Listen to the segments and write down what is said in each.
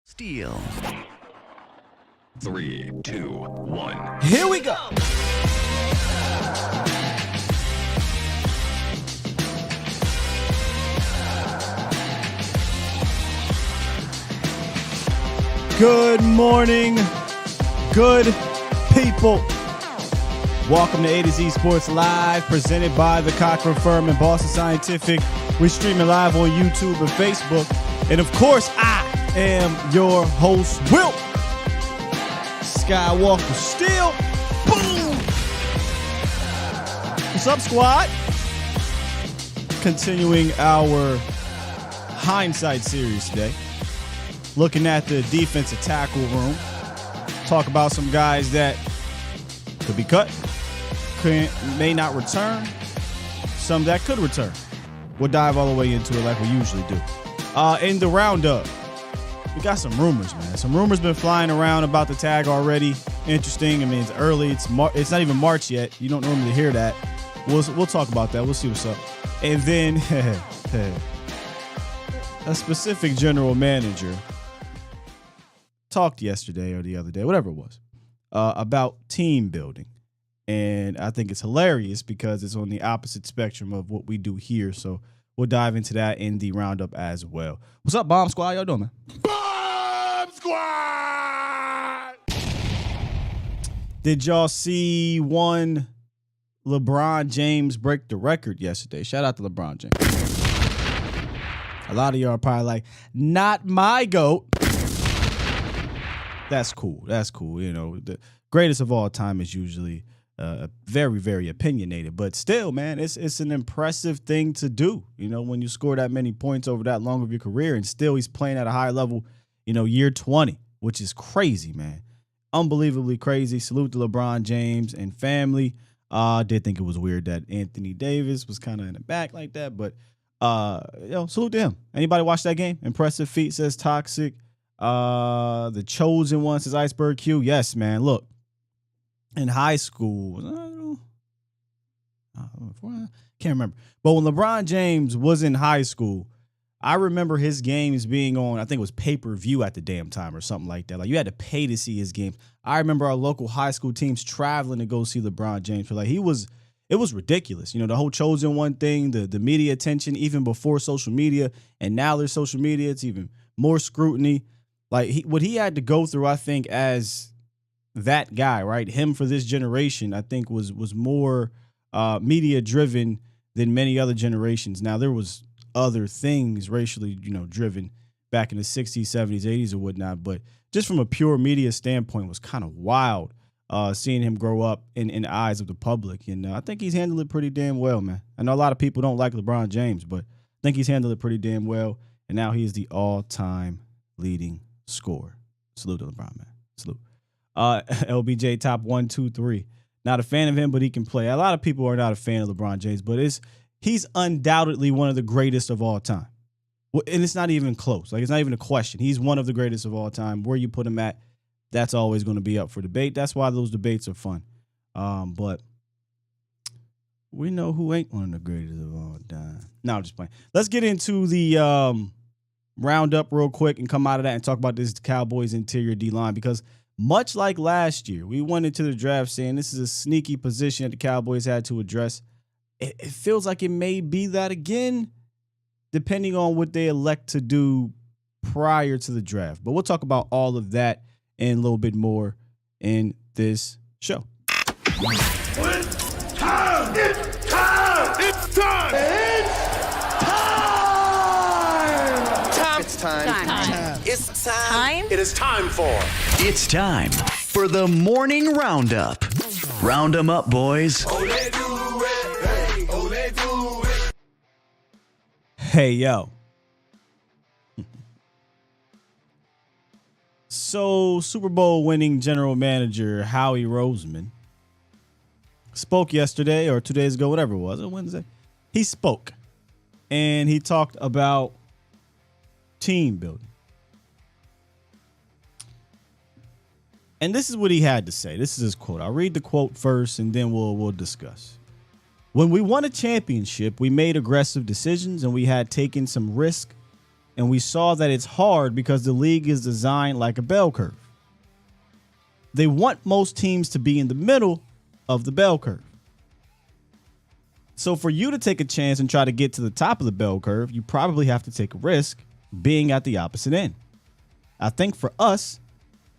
Steal. 3, 2, 1. Here we go. Good morning, good people. Welcome to A to Z Sports Live, presented by the Cochran Firm and Boston Scientific. We're streaming live on YouTube and Facebook. And of course, I am your host, Will Skywalker Steele. Boom! What's up, squad? Continuing our hindsight series today. Looking at the defensive tackle room. Talk about some guys that could be cut, may not return, some that could return. We'll dive all the way into it like we usually do. In the roundup, we got some rumors, man. Some rumors been flying around about the tag already. Interesting. I mean, it's early. It's not even March yet. You don't normally hear that. We'll talk about that. We'll see what's up. And then a specific general manager talked yesterday or the other day, whatever it was, about team building. And I think it's hilarious because it's on the opposite spectrum of what we do here. So we'll dive into that in the roundup as well. What's up, Bomb Squad? Y'all doing, man? Bomb Squad! Did y'all see one LeBron James break the record yesterday? Shout out to LeBron James. A lot of y'all are probably like, not my GOAT. That's cool. That's cool. You know, the greatest of all time is usually very, very opinionated. But still, man, it's an impressive thing to do. You know, when you score that many points over that long of your career, and still he's playing at a high level, you know, year 20, which is crazy, man. Unbelievably crazy. Salute to LeBron James and family. Did think it was weird that Anthony Davis was kind of in the back like that. But, salute to him. Anybody watch that game? Impressive feat, says Toxic. The chosen one says Iceberg Q. Yes, man. Look, in high school, I can't remember. But when LeBron James was in high school, I remember his games being on, I think it was pay-per-view at the damn time or something like that. Like, you had to pay to see his games. I remember our local high school teams traveling to go see LeBron James. Like, it was ridiculous. You know, the whole chosen one thing, the media attention, even before social media, and now there's social media, it's even more scrutiny. Like, what he had to go through, I think, as that guy, right? Him for this generation, I think, was more media driven than many other generations. Now, there was other things racially, you know, driven back in the 60s, 70s, 80s or whatnot. But just from a pure media standpoint, it was kind of wild seeing him grow up in the eyes of the public. And I think he's handled it pretty damn well, man. I know a lot of people don't like LeBron James, but I think he's handled it pretty damn well. And now he is the all-time leading scorer. Salute to LeBron, man. Salute. LBJ top 1, 2, 3. Not a fan of him, but he can play. A lot of people are not a fan of LeBron James, but he's undoubtedly one of the greatest of all time. And it's not even close. Like, it's not even a question. He's one of the greatest of all time. Where you put him at, that's always going to be up for debate. That's why those debates are fun. But we know who ain't one of the greatest of all time. No, I'm just playing. Let's get into the roundup real quick and come out of that and talk about this Cowboys interior D-line, because much like last year, we went into the draft saying this is a sneaky position that the Cowboys had to address. It feels like it may be that again, depending on what they elect to do prior to the draft. But we'll talk about all of that and a little bit more in this show. It's time! It's time! It's time! It's time. It's time. It is time for. It's time for the morning roundup. Round 'em up, boys. Hey, yo. So, Super Bowl winning general manager Howie Roseman spoke yesterday or 2 days ago, whatever it was, Wednesday. He spoke and he talked about team building. And this is what he had to say. This is his quote. I'll read the quote first and then we'll discuss. When we won a championship, we made aggressive decisions and we had taken some risk And we saw that it's hard because the league is designed like a bell curve. They want most teams to be in the middle of the bell curve. So for you to take a chance and try to get to the top of the bell curve, you probably have to take a risk being at the opposite end. I think for us,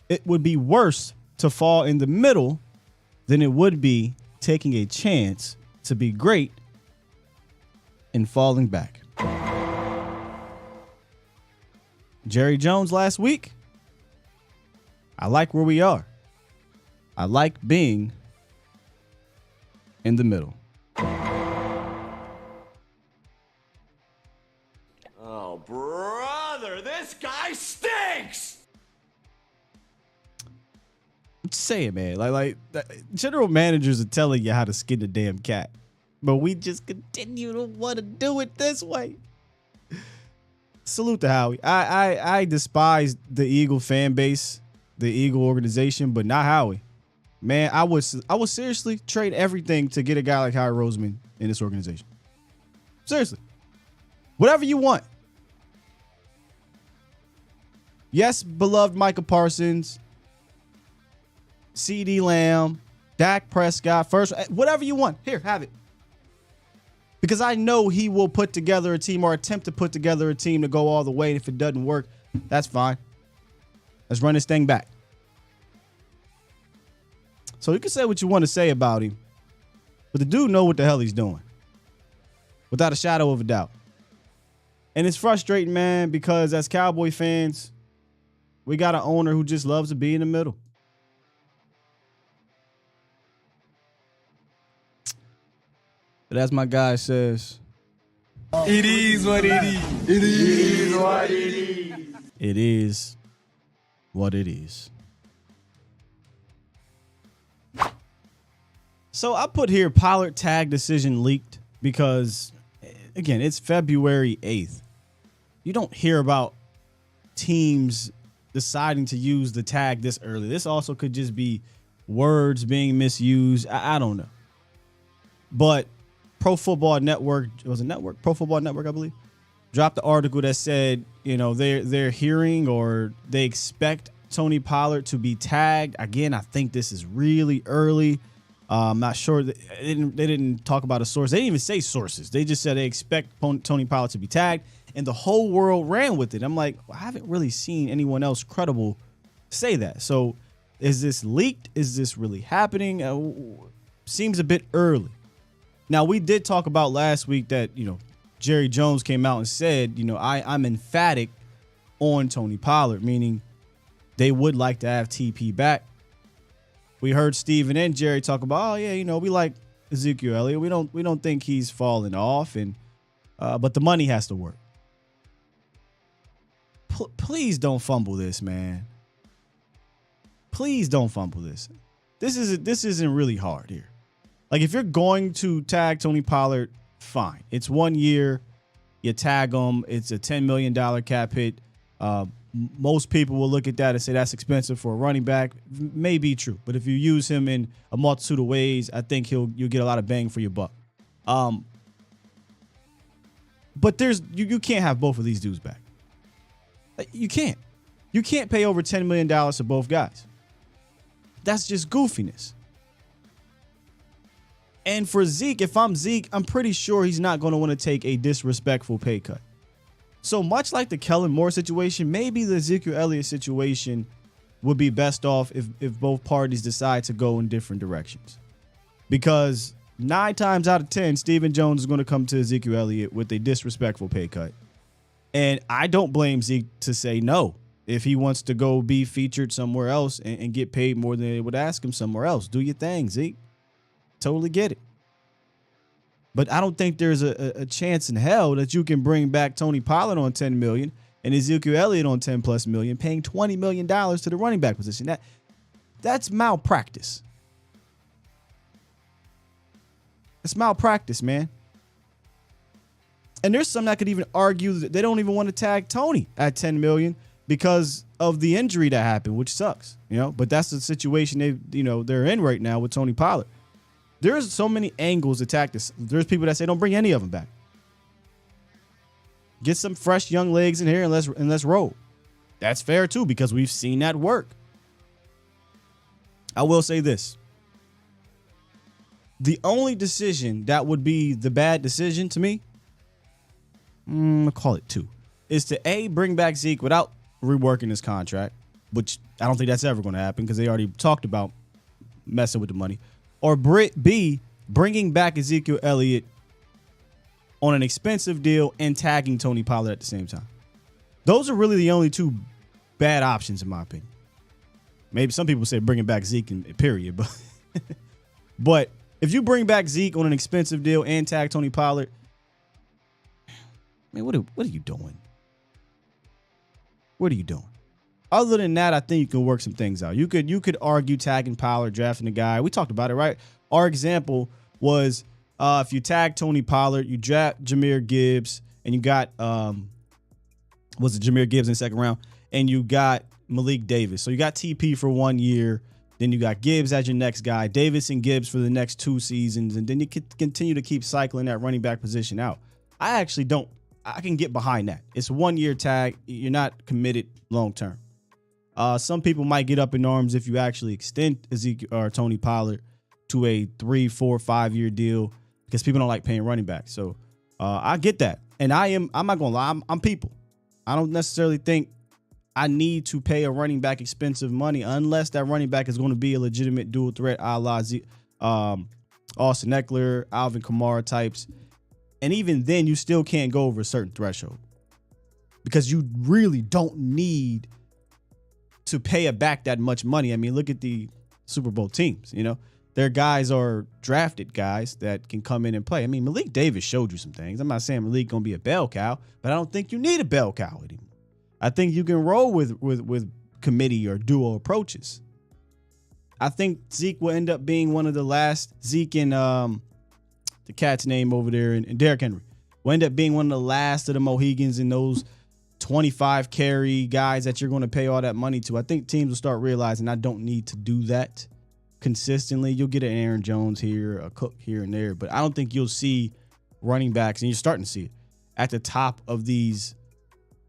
it would be worse to fall in the middle than it would be taking a chance to be great and falling back. Jerry Jones last week, I like where we are. I like being in the middle. Oh, brother, this guy stinks! I'm just saying, man. Like general managers are telling you how to skin the damn cat, but we just continue to want to do it this way. Salute to Howie. I despise the Eagle fan base, the Eagle organization, but not Howie. Man, I would seriously trade everything to get a guy like Howie Roseman in this organization. Seriously. Whatever you want. Yes, beloved Micah Parsons, CeeDee Lamb, Dak Prescott, first, whatever you want. Here, have it. Because I know he will put together a team or attempt to put together a team to go all the way. And if it doesn't work, that's fine. Let's run this thing back. So you can say what you want to say about him, but the dude know what the hell he's doing, without a shadow of a doubt. And it's frustrating, man, because as Cowboy fans, we got an owner who just loves to be in the middle. But as my guy says, It is what it is. It is what it is. it is what it is. So I put here Pollard tag decision leaked because, again, it's February 8th. You don't hear about teams deciding to use the tag this early. This also could just be words being misused. I don't know. But Pro Football Network, Pro Football Network, I believe, dropped the article that said, they're hearing or they expect Tony Pollard to be tagged. Again, I think this is really early. I'm not sure. They didn't talk about a source. They didn't even say sources. They just said they expect Tony Pollard to be tagged, and the whole world ran with it. I'm like, I haven't really seen anyone else credible say that. So is this leaked? Is this really happening? Seems a bit early. Now, we did talk about last week that, Jerry Jones came out and said, I'm emphatic on Tony Pollard, meaning they would like to have TP back. We heard Steven and Jerry talk about, we like Ezekiel Elliott. We don't think he's falling off, and but the money has to work. Please don't fumble this, man. Please don't fumble this. This isn't really hard here. Like, if you're going to tag Tony Pollard, fine. It's 1 year. You tag him. It's a $10 million cap hit. Most people will look at that and say that's expensive for a running back. May be true, but if you use him in a multitude of ways, I think you'll get a lot of bang for your buck. But you can't have both of these dudes back. You can't. You can't pay over $10 million to both guys. That's just goofiness. And for Zeke, if I'm Zeke, I'm pretty sure he's not going to want to take a disrespectful pay cut. So much like the Kellen Moore situation, maybe the Ezekiel Elliott situation would be best off if both parties decide to go in different directions. Because 9 times out of 10, Stephen Jones is going to come to Ezekiel Elliott with a disrespectful pay cut. And I don't blame Zeke to say no if he wants to go be featured somewhere else and get paid more than they would ask him somewhere else. Do your thing, Zeke. Totally get it. But I don't think there's a chance in hell that you can bring back Tony Pollard on $10 million and Ezekiel Elliott on $10+ million, paying $20 million to the running back position. That's malpractice. It's malpractice, man. And there's some that could even argue that they don't even want to tag Tony at $10 million because of the injury that happened, which sucks, But that's the situation they're in right now with Tony Pollard. There's so many angles attack this. There's people that say don't bring any of them back. Get some fresh young legs in here and let's roll. That's fair too, because we've seen that work. I will say this. The only decision that would be the bad decision to me, I'll call it two, is to A, bring back Zeke without reworking his contract, which I don't think that's ever going to happen because they already talked about messing with the money. Or B, bringing back Ezekiel Elliott on an expensive deal and tagging Tony Pollard at the same time. Those are really the only two bad options, in my opinion. Maybe some people say bringing back Zeke, period. But if you bring back Zeke on an expensive deal and tag Tony Pollard, man, what are you doing? What are you doing? Other than that, I think you can work some things out. You could argue tagging Pollard, drafting the guy. We talked about it, right? Our example was if you tag Tony Pollard, you draft Jahmyr Gibbs, and you got was it Jahmyr Gibbs in the second round, and you got Malik Davis. So you got TP for 1 year, then you got Gibbs as your next guy, Davis and Gibbs for the next 2 seasons, and then you can continue to keep cycling that running back position out. I can get behind that. It's a 1 year tag. You're not committed long term. Some people might get up in arms if you actually extend Ezekiel or Tony Pollard to a 3, 4, 5 year deal because people don't like paying running backs. So I get that. And I'm not going to lie. I'm people. I don't necessarily think I need to pay a running back expensive money unless that running back is going to be a legitimate dual threat, a la Austin Eckler, Alvin Kamara types. And even then, you still can't go over a certain threshold because you really don't need to pay back that much money. I mean, look at the Super Bowl teams. Their guys are drafted guys that can come in and play. I mean, Malik Davis showed you some things. I'm not saying Malik going to be a bell cow, but I don't think you need a bell cow anymore. I think you can roll with committee or duo approaches. I think Zeke will end up being one of the last. Zeke and the cat's name over there, and Derrick Henry will end up being one of the last of the Mohegans in those 25 carry guys that you're going to pay all that money to. I think teams will start realizing I don't need to do that consistently. You'll get an Aaron Jones here, a Cook here and there, but I don't think you'll see running backs, and you're starting to see it, at the top of these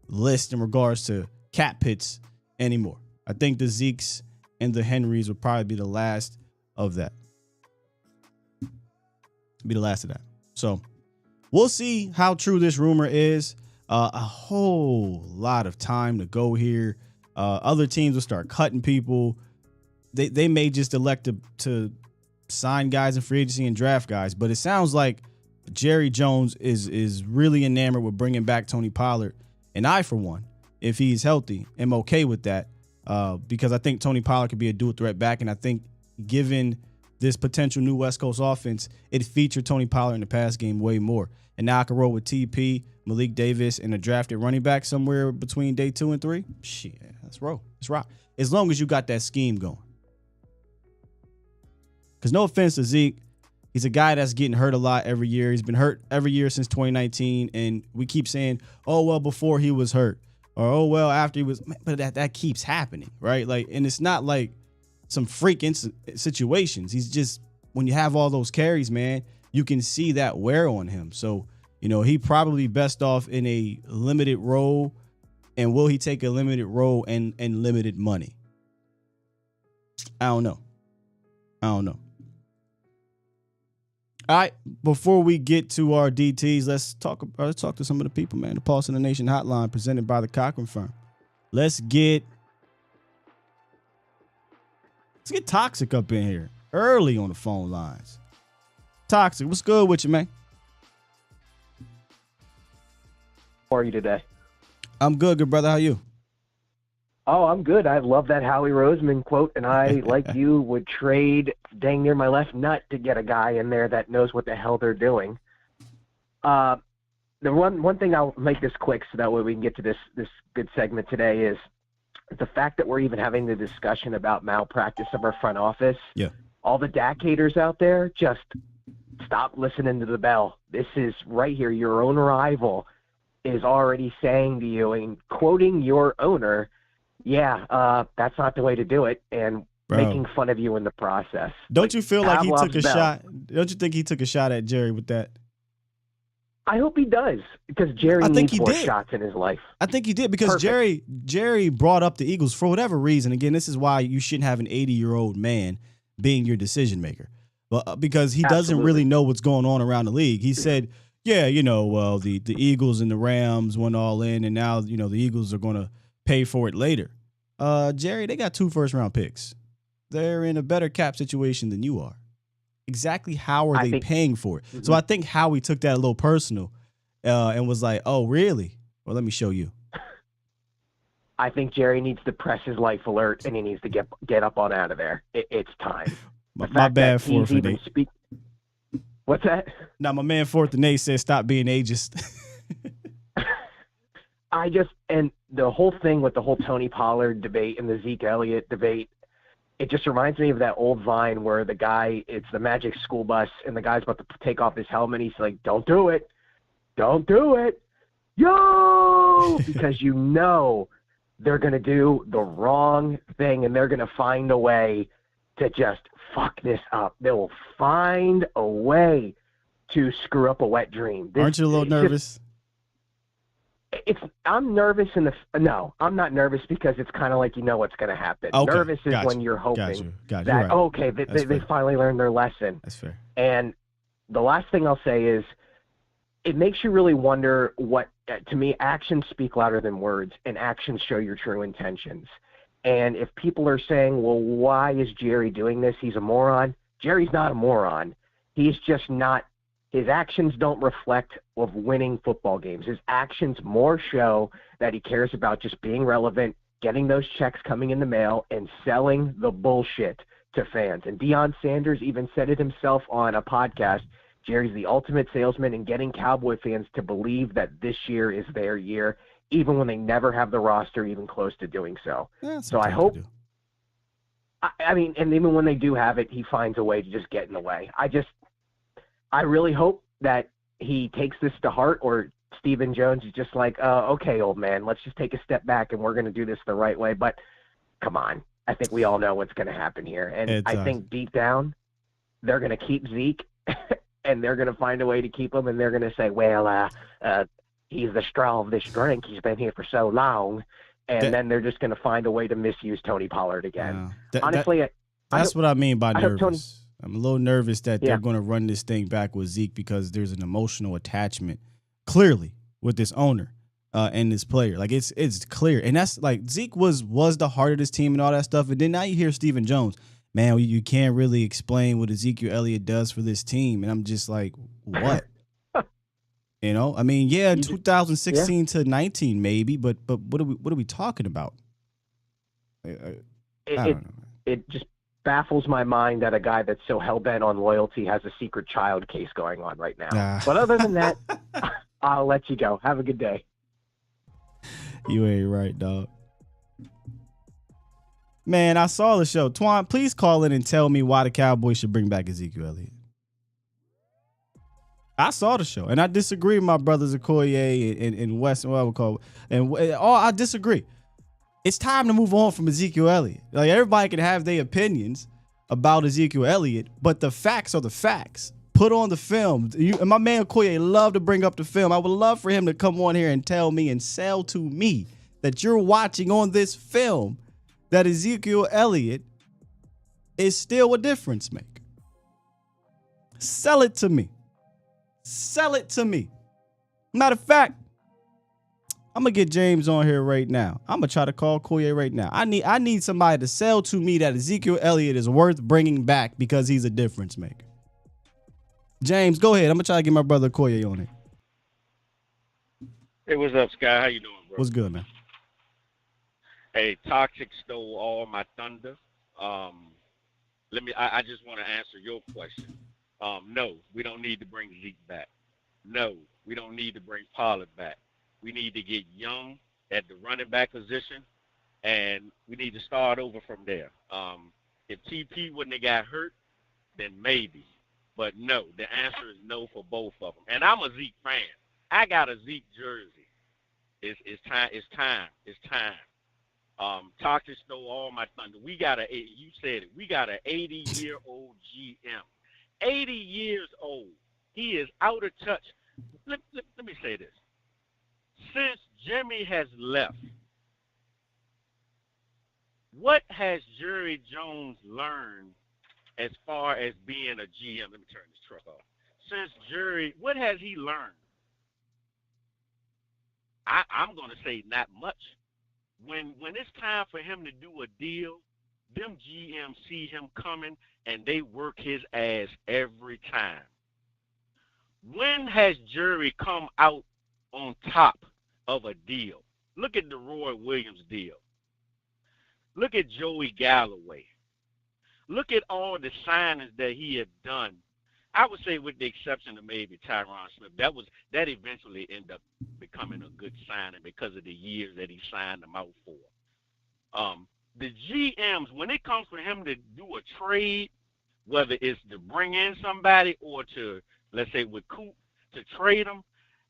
lists in regards to cap hits anymore. I think the Zekes and the Henrys will probably be the last of that. Be the last of that. So we'll see how true this rumor is. A whole lot of time to go here. Other teams will start cutting people. They may just elect to sign guys in free agency and draft guys. But it sounds like Jerry Jones is really enamored with bringing back Tony Pollard. And I, for one, if he's healthy, am okay with that because I think Tony Pollard could be a dual threat back. And I think given this potential new West Coast offense, it featured Tony Pollard in the pass game way more. And now I can roll with TP, Malik Davis, and a drafted running back somewhere between day 2 and 3. Shit, let's roll. Let's rock. As long as you got that scheme going. Because no offense to Zeke, he's a guy that's getting hurt a lot every year. He's been hurt every year since 2019. And we keep saying, oh, well, before he was hurt. Or, oh, well, after he was. But that keeps happening, right? And it's not like some freak situations. He's just, when you have all those carries, man, you can see that wear on him. So, he probably best off in a limited role. And will he take a limited role and limited money? I don't know. All right, before we get to our DTs, let's talk to some of the people, man. The Pulse of the Nation hotline presented by the Cochran Firm. Let's get Toxic up in here early on the phone lines. Toxic, what's good with you, man? How are you today? I'm good, brother. How you? Oh, I'm good. I love that Howie Roseman quote, and I, like you, would trade dang near my left nut to get a guy in there that knows what the hell they're doing. The one thing, I'll make this quick so that way we can get to this good segment today, is the fact that we're even having the discussion about malpractice of our front office. Yeah. All the DAC haters out there, just stop listening to the bell. This is right here. Your own rival is already saying to you and quoting your owner, that's not the way to do it, and making fun of you in the process. Don't you feel like he took a shot? Don't you think he took a shot at Jerry with that? I hope he does, because Jerry needs more shots in his life. I think he did, because Jerry brought up the Eagles for whatever reason. Again, this is why you shouldn't have an 80-year-old man being your decision maker. Well, because he doesn't really know what's going on around the league. He said, yeah, well, the Eagles and the Rams went all in, and now, the Eagles are going to pay for it later. Jerry, they got 2 first-round picks. They're in a better cap situation than you are. Exactly how are they paying for it? Mm-hmm. So I think Howie took that a little personal and was like, oh, really? Well, let me show you. I think Jerry needs to press his life alert, and he needs to get up on out of there. It's time. My bad, Fourth and Nate. What's that? Now, my man Fourth and Nate said stop being ageist. And the whole thing with the whole Tony Pollard debate and the Zeke Elliott debate, it just reminds me of that old Vine where the guy, it's the Magic School Bus, and the guy's about to take off his helmet. He's like, don't do it. Don't do it. Yo! Because they're going to do the wrong thing, and they're going to find a way to just fuck this up. They will find a way to screw up a wet dream. Aren't you a little nervous? I'm nervous no, I'm not nervous, because it's kind of like what's going to happen. Okay, nervous is when you're hoping that, right. okay, they finally learned their lesson. That's fair. And the last thing I'll say is, it makes you really wonder to me, actions speak louder than words, and actions show your true intentions. And if people are saying, well, why is Jerry doing this? He's a moron. Jerry's not a moron. He's just not. His actions don't reflect of winning football games. His actions more show that he cares about just being relevant, getting those checks coming in the mail, and selling the bullshit to fans. And Deion Sanders even said it himself on a podcast. Jerry's the ultimate salesman in getting Cowboy fans to believe that this year is their year, even when they never have the roster even close to doing so. So I hope, and even when they do have it, he finds a way to just get in the way. I really hope that he takes this to heart, or Stephen Jones is just like, okay, old man, let's just take a step back and we're going to do this the right way. But come on, I think we all know what's going to happen here. And I think deep down, they're going to keep Zeke and they're going to find a way to keep him. And they're going to say, well, he's the straw of this drink. He's been here for so long. And then they're just going to find a way to misuse Tony Pollard again. Honestly, that's what I mean by nervous. I'm a little nervous that they're going to run this thing back with Zeke, because there's an emotional attachment, clearly, with this owner and this player. Like, it's clear. And that's like, Zeke was the heart of this team and all that stuff. And then now you hear Stephen Jones, man, you can't really explain what Ezekiel Elliott does for this team. And I'm just like, what? I mean, yeah, 2016 to 19 maybe, but what are we talking about? I don't know. It just baffles my mind that a guy that's so hell-bent on loyalty has a secret child case going on right now. But other than that, I'll let you go. Have a good day. You ain't right, dog. Man, I saw the show. Twan, please call in and tell me why the Cowboys should bring back Ezekiel Elliott. I saw the show, and I disagree with my brothers Akoye and West, what I would call it. And I disagree. It's time to move on from Ezekiel Elliott. Like, everybody can have their opinions about Ezekiel Elliott, but the facts are the facts. Put on the film. And my man Akoye love to bring up the film. I would love for him to come on here and tell me and sell to me that you're watching on this film that Ezekiel Elliott is still a difference maker. Sell it to me. Sell it to me. Matter of fact, I'm gonna get James on here right now. I'm gonna try to call Koye right now. I need somebody to sell to me that Ezekiel Elliott is worth bringing back because he's a difference maker. James, go ahead. I'm gonna try to get my brother Koye on here. Hey, what's up, Sky? How you doing, bro? What's good, man? Hey, Toxic stole all my thunder. I just want to answer your question. No, we don't need to bring Zeke back. No, we don't need to bring Pollard back. We need to get young at the running back position, and we need to start over from there. If TP wouldn't have got hurt, then maybe. But no, the answer is no for both of them. And I'm a Zeke fan. I got a Zeke jersey. It's time. Toxic stole all my thunder. You said it. We got an 80-year-old GM. 80 years old. He is out of touch. let me say this. Since Jimmy has left, what has Jerry Jones learned as far as being a GM? Let me turn this truck off. Since Jerry, what has he learned? I'm going to say not much. When it's time for him to do a deal, them GMs see him coming and they work his ass every time. When has Jerry come out on top of a deal? Look at the Roy Williams deal. Look at Joey Galloway. Look at all the signings that he had done. I would say, with the exception of maybe Tyron Smith, that eventually ended up becoming a good signing because of the years that he signed them out for. The GMs, when it comes for him to do a trade, whether it's to bring in somebody or to, let's say, with Coop, to trade him,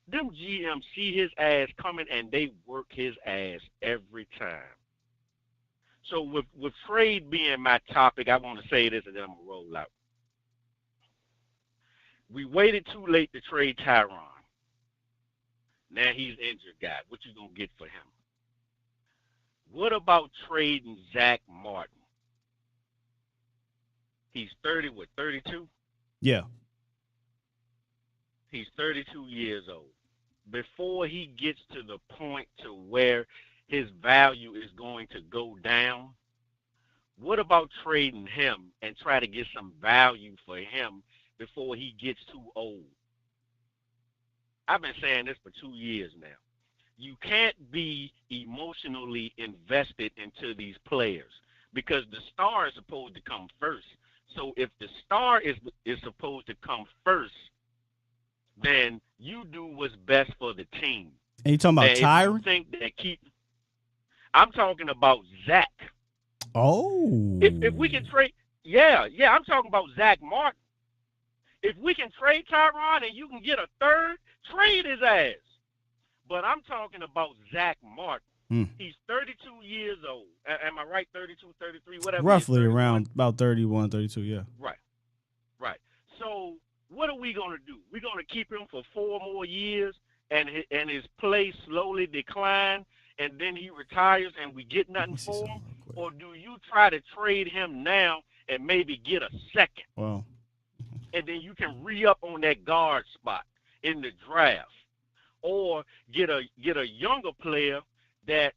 them GMs see his ass coming and they work his ass every time. So with trade being my topic, I want to say this and then I'm going to roll out. We waited too late to trade Tyron. Now he's injured guy. What you going to get for him? What about trading Zach Martin? He's 32? Yeah. He's 32 years old. Before he gets to the point to where his value is going to go down, what about trading him and try to get some value for him before he gets too old? I've been saying this for 2 years now. You can't be emotionally invested into these players because the star is supposed to come first. So if the star is supposed to come first, then you do what's best for the team. And you talking about Tyron? I'm talking about Zach. Oh. If we can trade, yeah, I'm talking about Zach Martin. If we can trade Tyron and you can get a third, trade his ass. But I'm talking about Zach Martin. He's 32 years old. Am I right? 32, 33, whatever. Roughly around about 31, 32, yeah. Right. So what are we going to do? We're going to keep him for 4 more years and his play slowly decline and then he retires and we get nothing for him? Or do you try to trade him now and maybe get a second? Well. And then you can re-up on that guard spot in the draft. Or get a younger player that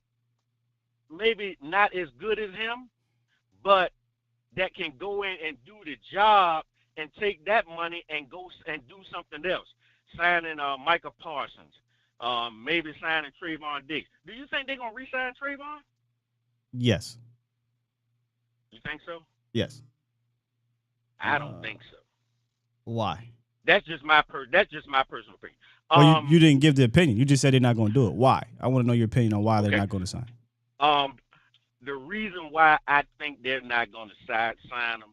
maybe not as good as him, but that can go in and do the job and take that money and go and do something else. Signing Micah Parsons, maybe signing Trayvon Diggs. Do you think they're going to re-sign Trayvon? Yes. You think so? Yes. I don't think so. Why? That's just my personal opinion. Well, you didn't give the opinion. You just said they're not going to do it. Why? I want to know your opinion on why they're not going to sign. The reason why I think they're not going to sign them,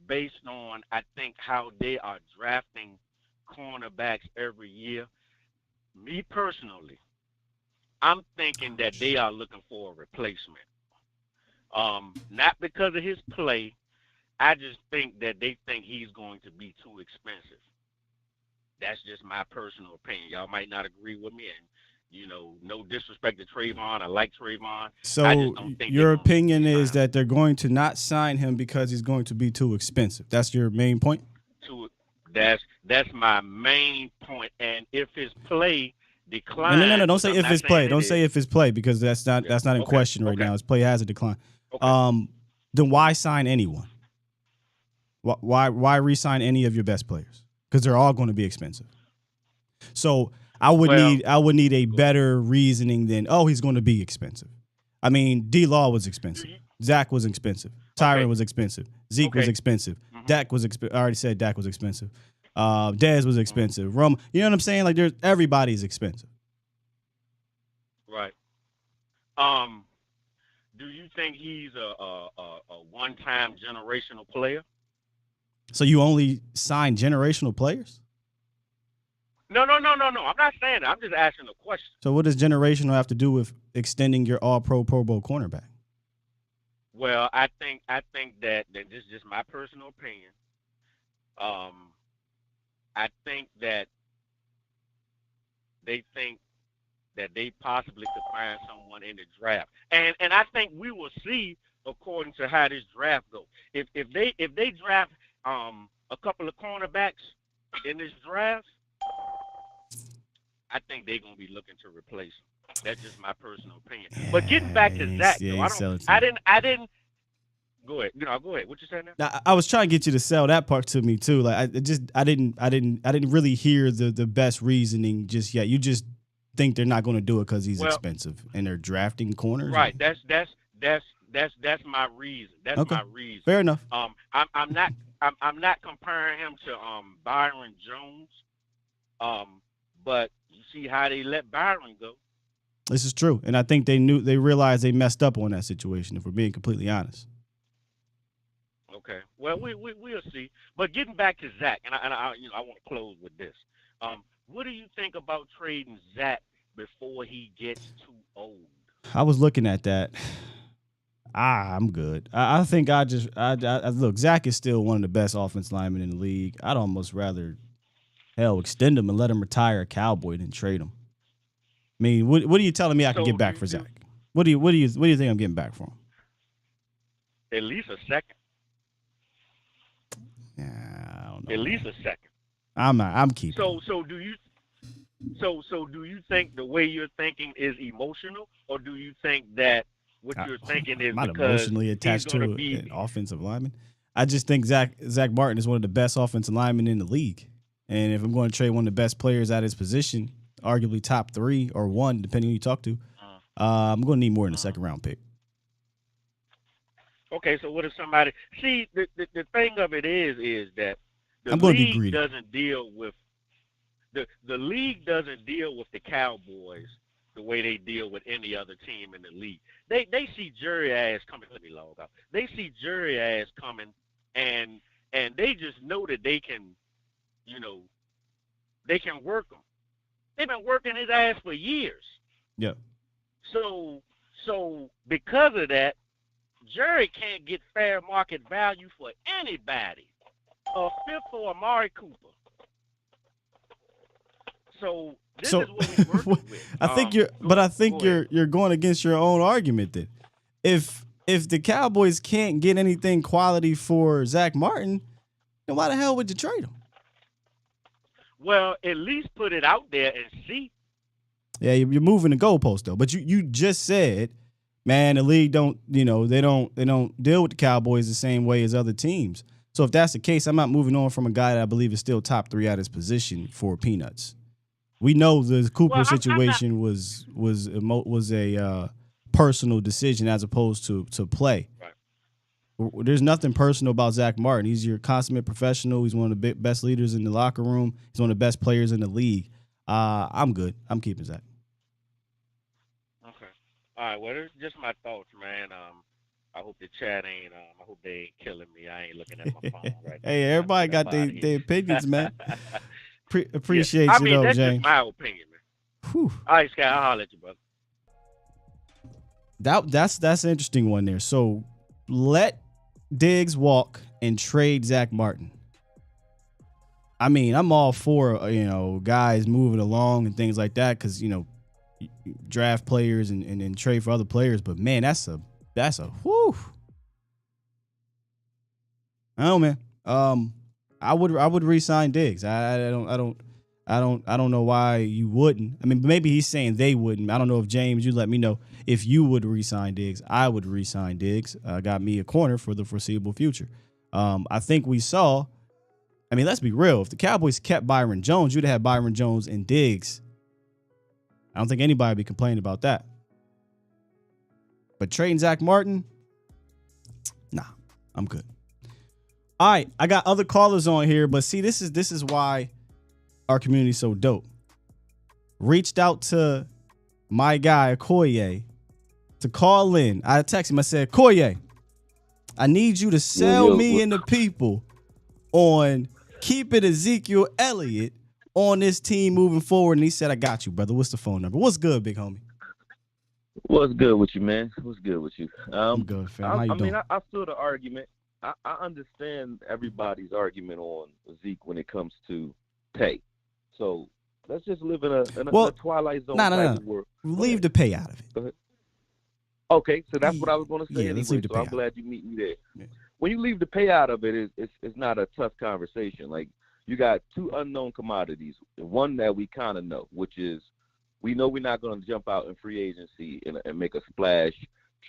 based on I think how they are drafting cornerbacks every year. Me personally, I'm thinking that they are looking for a replacement. Not because of his play. I just think that they think he's going to be too expensive. That's just my personal opinion. Y'all might not agree with me, and no disrespect to Trayvon. I like Trayvon. So your opinion is that they're going to not sign him because he's going to be too expensive. That's your main point? That's my main point. And if his play declines, no. Don't say if his play. Don't say if his play because that's not in question right now. His play has a decline. Okay. Then why sign anyone? Why re-sign any of your best players? Because they're all going to be expensive. So I would need a better reasoning than he's going to be expensive. I mean, D-Law was expensive. Zach was expensive. Tyron was expensive. Zeke was expensive. Dak was expensive. I already said Dak was expensive. Dez was expensive. You know what I'm saying? Like everybody's expensive. Right. Do you think he's a one-time generational player? So you only sign generational players? No. I'm not saying that. I'm just asking a question. So what does generational have to do with extending your All-Pro, Pro Bowl cornerback? Well, I think that this is just my personal opinion. I think that they think that they possibly could find someone in the draft. And I think we will see according to how this draft goes. If they draft a couple of cornerbacks in this draft, I think they're gonna be looking to replace him. That's just my personal opinion. But getting back to Zach, though, I didn't. Go ahead. Go ahead. What you saying now? Now, I was trying to get you to sell that part to me too. Like I didn't really hear the best reasoning just yet. You just think they're not going to do it because he's expensive and they're drafting corners. Right. That's my reason. That's okay. my reason. Fair enough. I'm not comparing him to Byron Jones. But you see how they let Byron go. This is true, and I think they realized they messed up on that situation. If we're being completely honest. Okay. Well, we'll see. But getting back to Zach, and I want to close with this. What do you think about trading Zach before he gets too old? I was looking at that. I'm good. I think I look. Zach is still one of the best offensive linemen in the league. I'd almost rather extend him and let him retire a Cowboy than trade him. I mean, what are you telling me I can get back for Zach? What do you think I'm getting back for him? At least a second. Yeah, I don't know. At least a second. I'm keeping. So do you think the way you're thinking is emotional, or do you think that what you're thinking is I'm not because emotionally attached to an offensive lineman? I just think Zach Martin is one of the best offensive linemen in the league, and if I'm going to trade one of the best players at his position, arguably top 3 or 1, depending who you talk to, I'm going to need more than a second round pick. Okay, so what if somebody see the thing of it is that the I'm going to be league greedy. doesn't deal with the league doesn't deal with the Cowboys the way they deal with any other team in the league. They see jury ass coming. Let me log out. They see jury ass coming, and they just know that they can, they can work him. They've been working his ass for years. Yeah. So because of that, Jerry can't get fair market value for anybody. A fifth for Amari Cooper. So this is what we're working with. I think you're going against your own argument then. If the Cowboys can't get anything quality for Zach Martin, then why the hell would you trade him? Well, at least put it out there and see. Yeah, you're moving the goalpost though. But you just said, man, the league they don't deal with the Cowboys the same way as other teams. So if that's the case, I'm not moving on from a guy that I believe is still top 3 at his position for peanuts. We know the Cooper situation was a personal decision as opposed to play. Right. There's nothing personal about Zach Martin. He's your consummate professional. He's one of the best leaders in the locker room. He's one of the best players in the league. I'm good. I'm keeping Zach. Okay. All right. Well, it's just my thoughts, man. I hope the chat ain't. I hope they ain't killing me. I ain't looking at my phone right now. Hey, everybody got their opinions, man. Appreciate that's James. just my opinion, man. Whew. All right, Scott, I'll holler at you, brother. That's an interesting one there. So let Diggs walk and trade Zach Martin. I mean, I'm all for guys moving along and things like that because draft players and trade for other players. But man, that's a whew. I don't know, man. I would re-sign Diggs. I don't know why you wouldn't. I mean, maybe he's saying they wouldn't. I don't know if James, you let me know if you would re-sign Diggs. I would re-sign Diggs. Got me a corner for the foreseeable future. I think we saw. I mean, let's be real. If the Cowboys kept Byron Jones, you'd have Byron Jones and Diggs. I don't think anybody would be complaining about that. But trading Zach Martin, nah, I'm good. All right, I got other callers on here, but see, this is why our community is so dope. Reached out to my guy, Akoye, to call in. I texted him, I said, Akoye, I need you to sell me and the people on keeping Ezekiel Elliott on this team moving forward. And he said, I got you, brother. What's the phone number? What's good, big homie? What's good with you, man? What's good with you? I'm good, fam. How you doing? I feel the argument. I understand everybody's argument on Zeke when it comes to pay. So let's just live in a Well, Twilight Zone no. type of world. Leave the pay out of it. Go ahead. Okay, so that's what I was going to say Yeah, let's anyway. leave the So pay I'm out. glad you meet me there. Yeah. When you leave the pay out of it, it's not a tough conversation. Like, you got two unknown commodities. One that we kind of know, which is we know we're not going to jump out in free agency and make a splash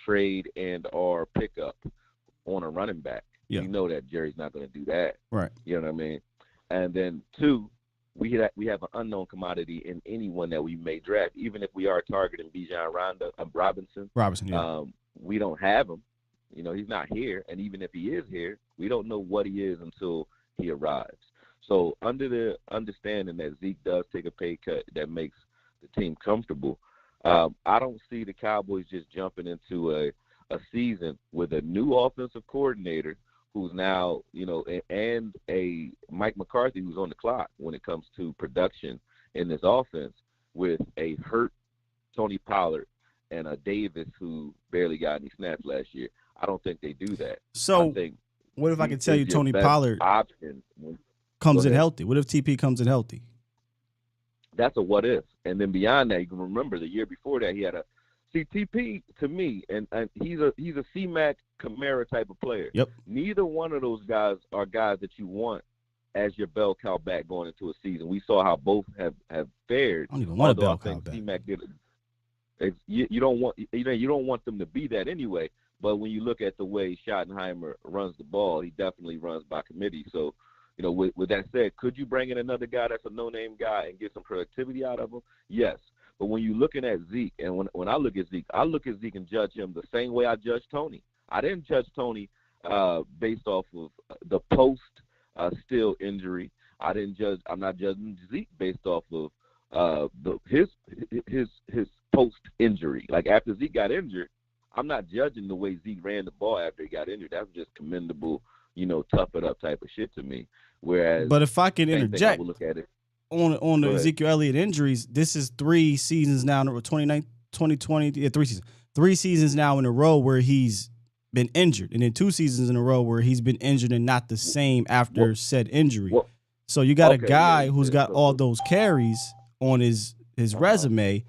trade and or pickup on a running back. Yeah. We know that Jerry's not going to do that. Right. You know what I mean? And then two, we have an unknown commodity in anyone that we may draft, even if we are targeting Bijan Robinson. Yeah. We don't have him. You know, he's not here. And even if he is here, we don't know what he is until he arrives. So under the understanding that Zeke does take a pay cut that makes the team comfortable, I don't see the Cowboys just jumping into a season with a new offensive coordinator who's now, you know, and a Mike McCarthy who's on the clock when it comes to production in this offense, with a hurt Tony Pollard and a Davis who barely got any snaps last year. I don't think they do that. So I think what if I could tell you your Tony best Pollard option comes Go in ahead. healthy? What if TP comes in healthy? That's a what if. And then beyond that, you can remember the year before that he had a TP to me, and he's a C-Mac Kamara type of player. Yep. Neither one of those guys are guys that you want as your bell cow back going into a season. We saw how both have fared. I don't even want a although bell I think cow back. C-Mac did it. You don't want them to be that anyway. But when you look at the way Schottenheimer runs the ball, he definitely runs by committee. So, you know, with that said, could you bring in another guy that's a no-name guy and get some productivity out of him? Yes. But when you're looking at Zeke, and when I look at Zeke and judge him the same way I judge Tony. I didn't judge Tony based off of the post-Steele injury. I'm not judging Zeke based off of his post-injury. Like, after Zeke got injured, I'm not judging the way Zeke ran the ball after he got injured. That's just commendable, you know, tough it up type of shit to me. Whereas, But if I can same thing, I interject would look at it. on the Go ahead. Ezekiel Elliott injuries, this is 3 seasons now, 2020, yeah, 3 seasons. 3 seasons now in a row where he's been injured, and then 2 seasons in a row where he's been injured and not the same after said injury. Well, so you got a okay, guy yeah, who's yeah, got so- all those carries on his resume.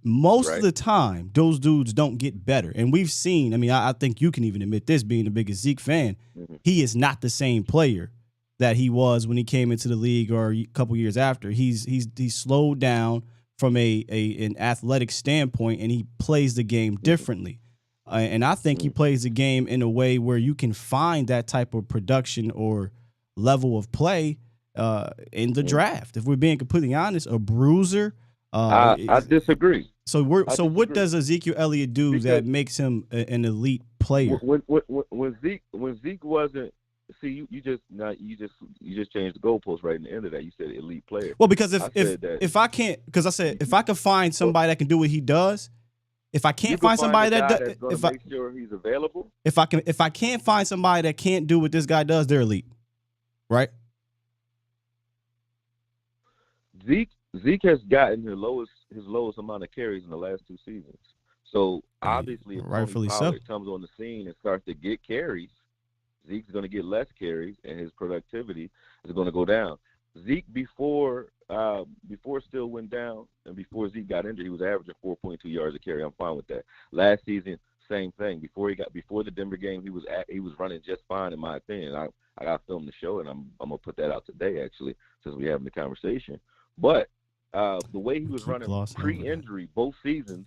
Most of Right. the time, those dudes don't get better. And we've seen, I mean, I think you can even admit this, being the biggest Zeke fan, Mhm. he is not the same player that he was when he came into the league or a couple years after. He's slowed down from an athletic standpoint, and he plays the game differently. And I think he plays the game in a way where you can find that type of production or level of play in the draft. If we're being completely honest, a bruiser. I disagree. So what disagree. does Ezekiel Elliott do Because- that makes him an elite player? When Zeke wasn't, see, you just changed the goalpost right in the end of that. You said elite player. Well, because I said that- if I can't, because I said if I could find somebody that can do what he does, if I You can't can find somebody a guy that that's gonna make sure he's available. if I can't find somebody that can't do what this guy does, they're elite, right? Zeke has gotten his lowest amount of carries in the last 2 seasons. So obviously, if rightfully Tony so. Pollard comes on the scene and starts to get carries, Zeke's going to get less carries, and his productivity is going to go down. Zeke before Steele went down and before Zeke got injured, he was averaging 4.2 yards a carry. I'm fine with that. Last season, same thing. Before the Denver game, he was running just fine in my opinion. I got film to show it. I'm gonna put that out today actually, since we're having the conversation. But the way he was Keep running glossing over that. pre-injury both seasons,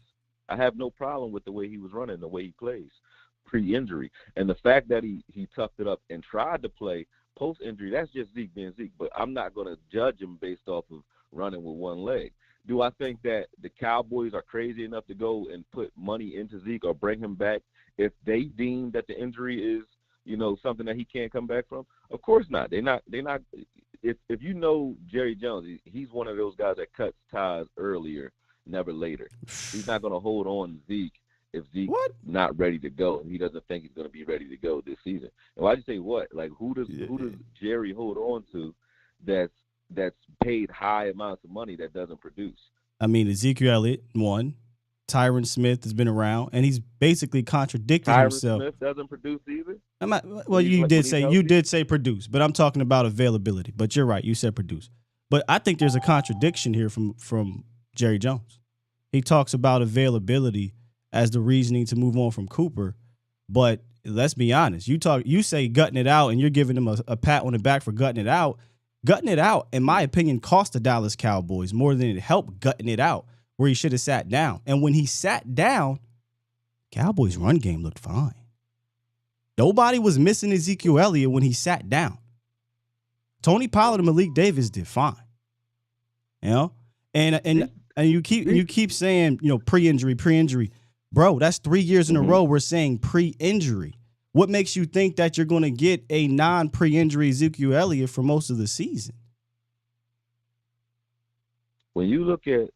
I have no problem with the way he was running, the way he plays pre-injury, and the fact that he toughed it up and tried to play post-injury. That's just Zeke being Zeke. But I'm not going to judge him based off of running with one leg. Do I think that the Cowboys are crazy enough to go and put money into Zeke or bring him back if they deem that the injury is, you know, something that he can't come back from? Of course not. They're not. If you know Jerry Jones, he's one of those guys that cuts ties earlier, never later. He's not going to hold on to Zeke if Zeke's not ready to go, and he doesn't think he's going to be ready to go this season. And why'd you say what? Like, who does Jerry hold on to that's paid high amounts of money that doesn't produce? I mean, Ezekiel Elliott, one. Tyron Smith has been around, and he's basically contradicted Tyron himself. Smith doesn't produce either. Well, He's you like- did when he's say healthy? produce, but I'm talking about availability. But you're right, you said produce. But I think there's a contradiction here from Jerry Jones. He talks about availability as the reasoning to move on from Cooper, but let's be honest. You say gutting it out, and you're giving him a pat on the back for gutting it out. Gutting it out, in my opinion, cost the Dallas Cowboys more than it helped gutting it out, where he should have sat down. And when he sat down, Cowboys' run game looked fine. Nobody was missing Ezekiel Elliott when he sat down. Tony Pollard and Malik Davis did fine. You know? And you keep saying, pre-injury. Bro, that's 3 years in a row we're saying pre-injury. What makes you think that you're going to get a non-pre-injury Ezekiel Elliott for most of the season? When you look at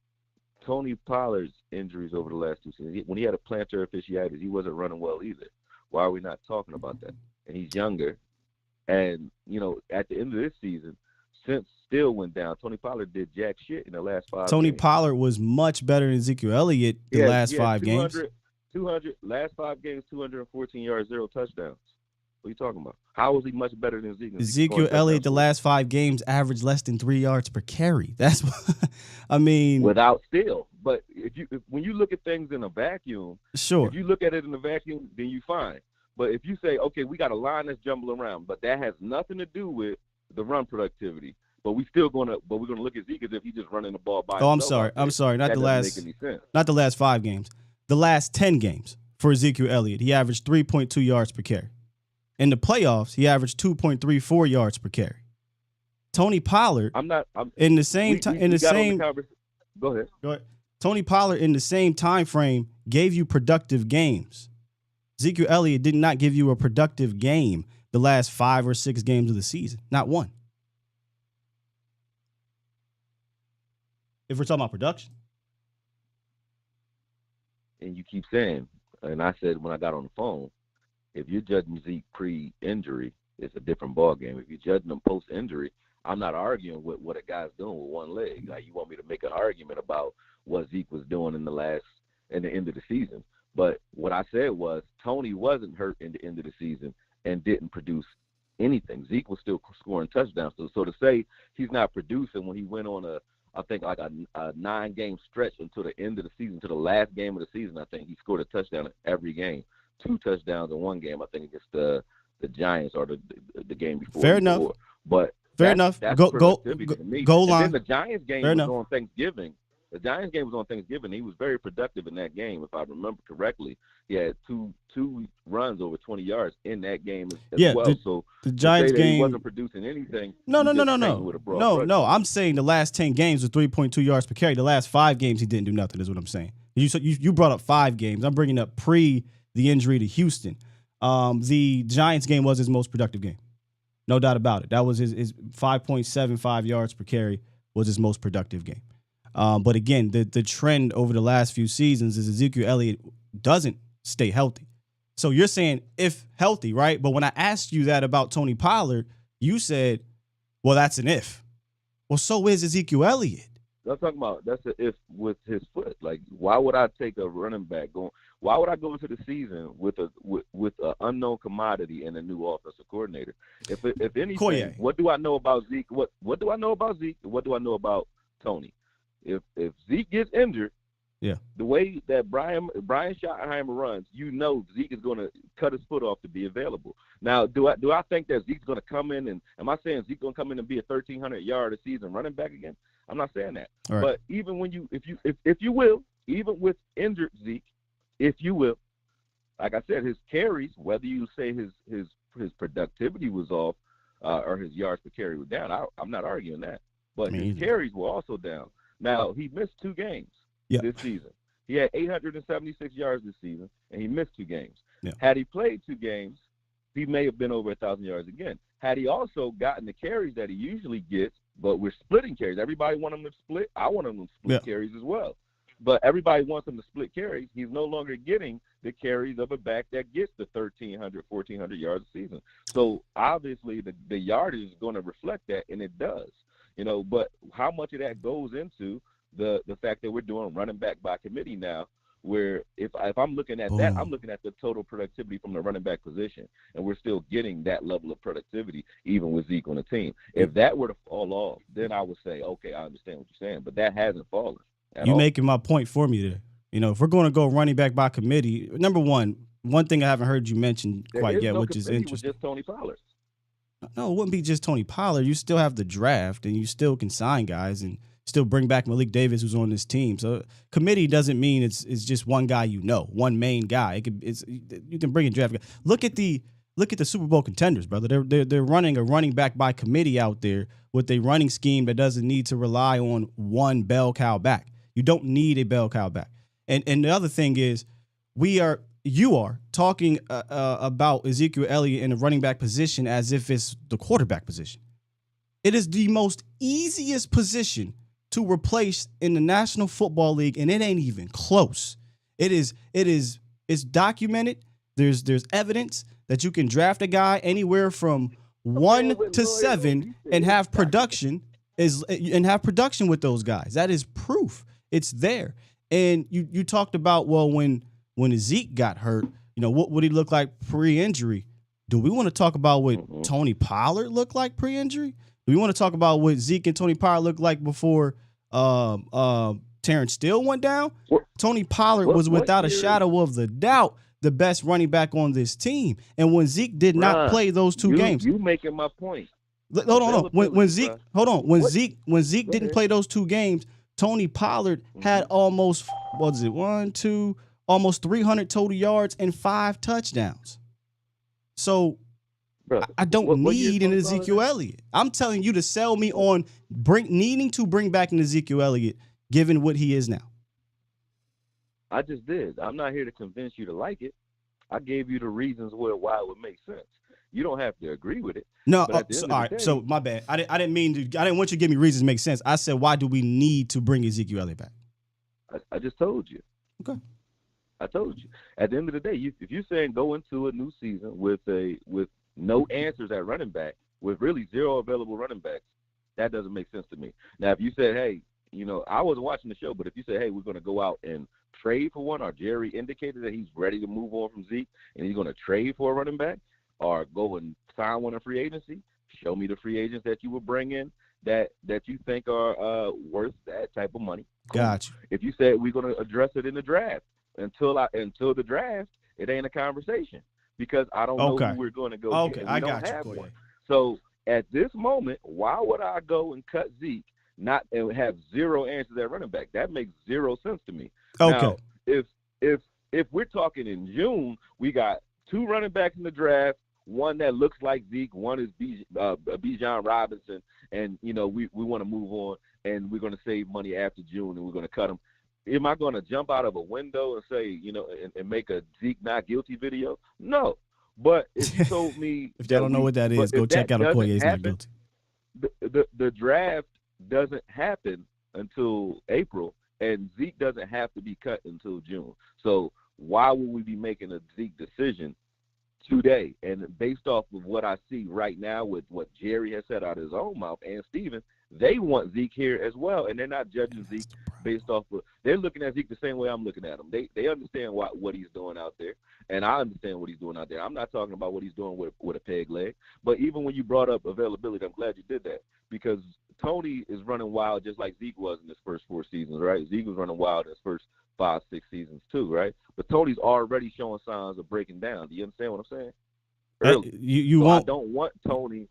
Tony Pollard's injuries over the last 2 seasons, when he had a plantar fasciitis, he wasn't running well either. Why are we not talking about that? And he's younger. And, at the end of this season, since Steele went down, Tony Pollard did jack shit in the last 5 Tony games. Pollard was much better than Ezekiel Elliott the last 5 games. 200 last 5 games, 214 yards, 0 touchdowns. What are you talking about? How was he much better than Ezekiel? Ezekiel Elliott the last 5 games averaged less than 3 yards per carry. That's what I mean. Without Steele. But when you look at things in a vacuum, sure. If you look at it in a vacuum, then you fine. But if you say, okay, we got a line that's jumbling around, but that has nothing to do with the run productivity. But we're gonna look at Zeke as if he's just running the ball by himself. I'm sorry. Not that the last. Make any sense. Not the last 5 games. The last 10 games for Ezekiel Elliott, he averaged 3.2 yards per carry. In the playoffs, he averaged 2.34 yards per carry. Tony Pollard, in the same time. Go ahead. Tony Pollard in the same time frame gave you productive games. Ezekiel Elliott did not give you a productive game the last 5 or 6 games of the season. Not one. If we're talking about production. And you keep saying, and I said when I got on the phone, if you're judging Zeke pre-injury, it's a different ballgame. If you're judging him post-injury, I'm not arguing with what a guy's doing with one leg. Like, you want me to make an argument about what Zeke was doing in the end of the season. But what I said was Tony wasn't hurt in the end of the season and didn't produce anything. Zeke was still scoring touchdowns. So to say he's not producing when he went on a 9-game stretch until the end of the season, to the last game of the season, I think he scored a touchdown every game. 2 touchdowns in one game, I think, against the Giants or the game before. Fair enough. But fair enough. That's go line. And then the Giants game was on Thanksgiving. The Giants game was on Thanksgiving. He was very productive in that game, if I remember correctly. He had two runs over 20 yards in that game as well. So the Giants game, he wasn't producing anything. No. I'm saying the last 10 games was 3.2 yards per carry. The last 5 games he didn't do nothing. Is what I'm saying. You brought up 5 games. I'm bringing up pre the injury to Houston. The Giants game was his most productive game. No doubt about it. That was his 5.75 yards per carry was his most productive game. But again, the trend over the last few seasons is Ezekiel Elliott doesn't stay healthy. So you're saying if healthy, right? But when I asked you that about Tony Pollard, you said, well, that's an if. Well, so is Ezekiel Elliott. I'm talking about that's an if with his foot. Like, why would I take a running back why would I go into the season with an unknown commodity and a new offensive coordinator? If anything, Akoye. What do I know about Zeke? What do I know about Zeke? What do I know about Tony? If Zeke gets injured, the way that Brian Schottenheimer runs, Zeke is going to cut his foot off to be available. Now, do I think that Zeke's going to come in and am I saying Zeke's going to come in and be a 1,300-yard a season running back again? I'm not saying that. Right. But even when if you will, even with injured Zeke, if you will, like I said, his carries, whether you say his productivity was off or his yards per carry were down, I'm not arguing that. But his carries were also down. Now, he missed 2 games this season. He had 876 yards this season, and he missed 2 games. Yeah. Had he played 2 games, he may have been over 1,000 yards again. Had he also gotten the carries that he usually gets, but we're splitting carries. Everybody want him to split. I want him to split carries as well. But everybody wants him to split carries. He's no longer getting the carries of a back that gets the 1,300, 1,400 yards a season. So, obviously, the yardage is going to reflect that, and it does. But how much of that goes into the fact that we're doing running back by committee now, where if if I'm looking at Boom. that, I'm looking at the total productivity from the running back position, and we're still getting that level of productivity even with Zeke on the team. If that were to fall off, then I would say, okay, I understand what you're saying, but that hasn't fallen at You all. making my point for me there. You know, if we're going to go running back by committee, number one thing I haven't heard you mention quite yet, which is interesting. Just Tony Pollard. No, it wouldn't be just Tony Pollard. You still have the draft, and you still can sign guys and still bring back Malik Davis, who's on this team. So committee doesn't mean it's just one guy, one main guy. You can bring in draft guys. Look at the Super Bowl contenders, brother. They're running a running back by committee out there with a running scheme that doesn't need to rely on one bell cow back. You don't need a bell cow back. And the other thing is, you are talking about Ezekiel Elliott in the running back position as if it's the quarterback position. It is the most easiest position to replace in the National Football League, and it ain't even close. It's documented. There's evidence that you can draft a guy anywhere from 1 to 7 and have production with those guys. That is proof. It's there. And you talked about, well, when Zeke got hurt, what would he look like pre-injury? Do we want to talk about what Tony Pollard looked like pre-injury? Do we want to talk about what Zeke and Tony Pollard looked like before Terrence Steele went down? Tony Pollard was without a shadow of the doubt the best running back on this team. And when Zeke did not play those two games, you making my point. Hold on. When Zeke didn't play those 2 games, Tony Pollard had almost almost 300 total yards and 5 touchdowns. So I don't need an Ezekiel Elliott. I'm telling you to sell me on needing to bring back an Ezekiel Elliott, given what he is now. I just did. I'm not here to convince you to like it. I gave you the reasons why it would make sense. You don't have to agree with it. No, all right. So my bad. I didn't want you to give me reasons to make sense. I said, why do we need to bring Ezekiel Elliott back? I just told you. Okay. I told you. At the end of the day, if you're saying go into a new season with no answers at running back, with really 0 available running backs, that doesn't make sense to me. Now, if you said, hey, I wasn't watching the show, but if you said, hey, we're going to go out and trade for one, or Jerry indicated that he's ready to move on from Zeke and he's going to trade for a running back or go and sign one in free agency, show me the free agents that you would bring in that you think are worth that type of money. Cool. Gotcha. If you said we're going to address it in the draft, until the draft, it ain't a conversation because I don't know who we're going to go get. Okay, I got you. So at this moment, why would I go and cut Zeke and have 0 answers at running back? That makes 0 sense to me. Okay. Now, if we're talking in June, we got 2 running backs in the draft, one that looks like Zeke, one is Bijan Robinson, and we want to move on, and we're going to save money after June, and we're going to cut him. Am I going to jump out of a window and say, and make a Zeke not guilty video? No. But if you told me if y'all don't know what that is, go check out Akoye's Not Guilty. The draft doesn't happen until April, and Zeke doesn't have to be cut until June. So why would we be making a Zeke decision today? And based off of what I see right now with what Jerry has said out of his own mouth and Steven, they want Zeke here as well, and they're not judging Zeke based off of – they're looking at Zeke the same way I'm looking at him. They understand what he's doing out there, and I understand what he's doing out there. I'm not talking about what he's doing with a peg leg. But even when you brought up availability, I'm glad you did that because Tony is running wild just like Zeke was in his first 4 seasons, right? Zeke was running wild in his first 5, 6 seasons too, right? But Tony's already showing signs of breaking down. Do you understand what I'm saying? Early. I don't want Tony.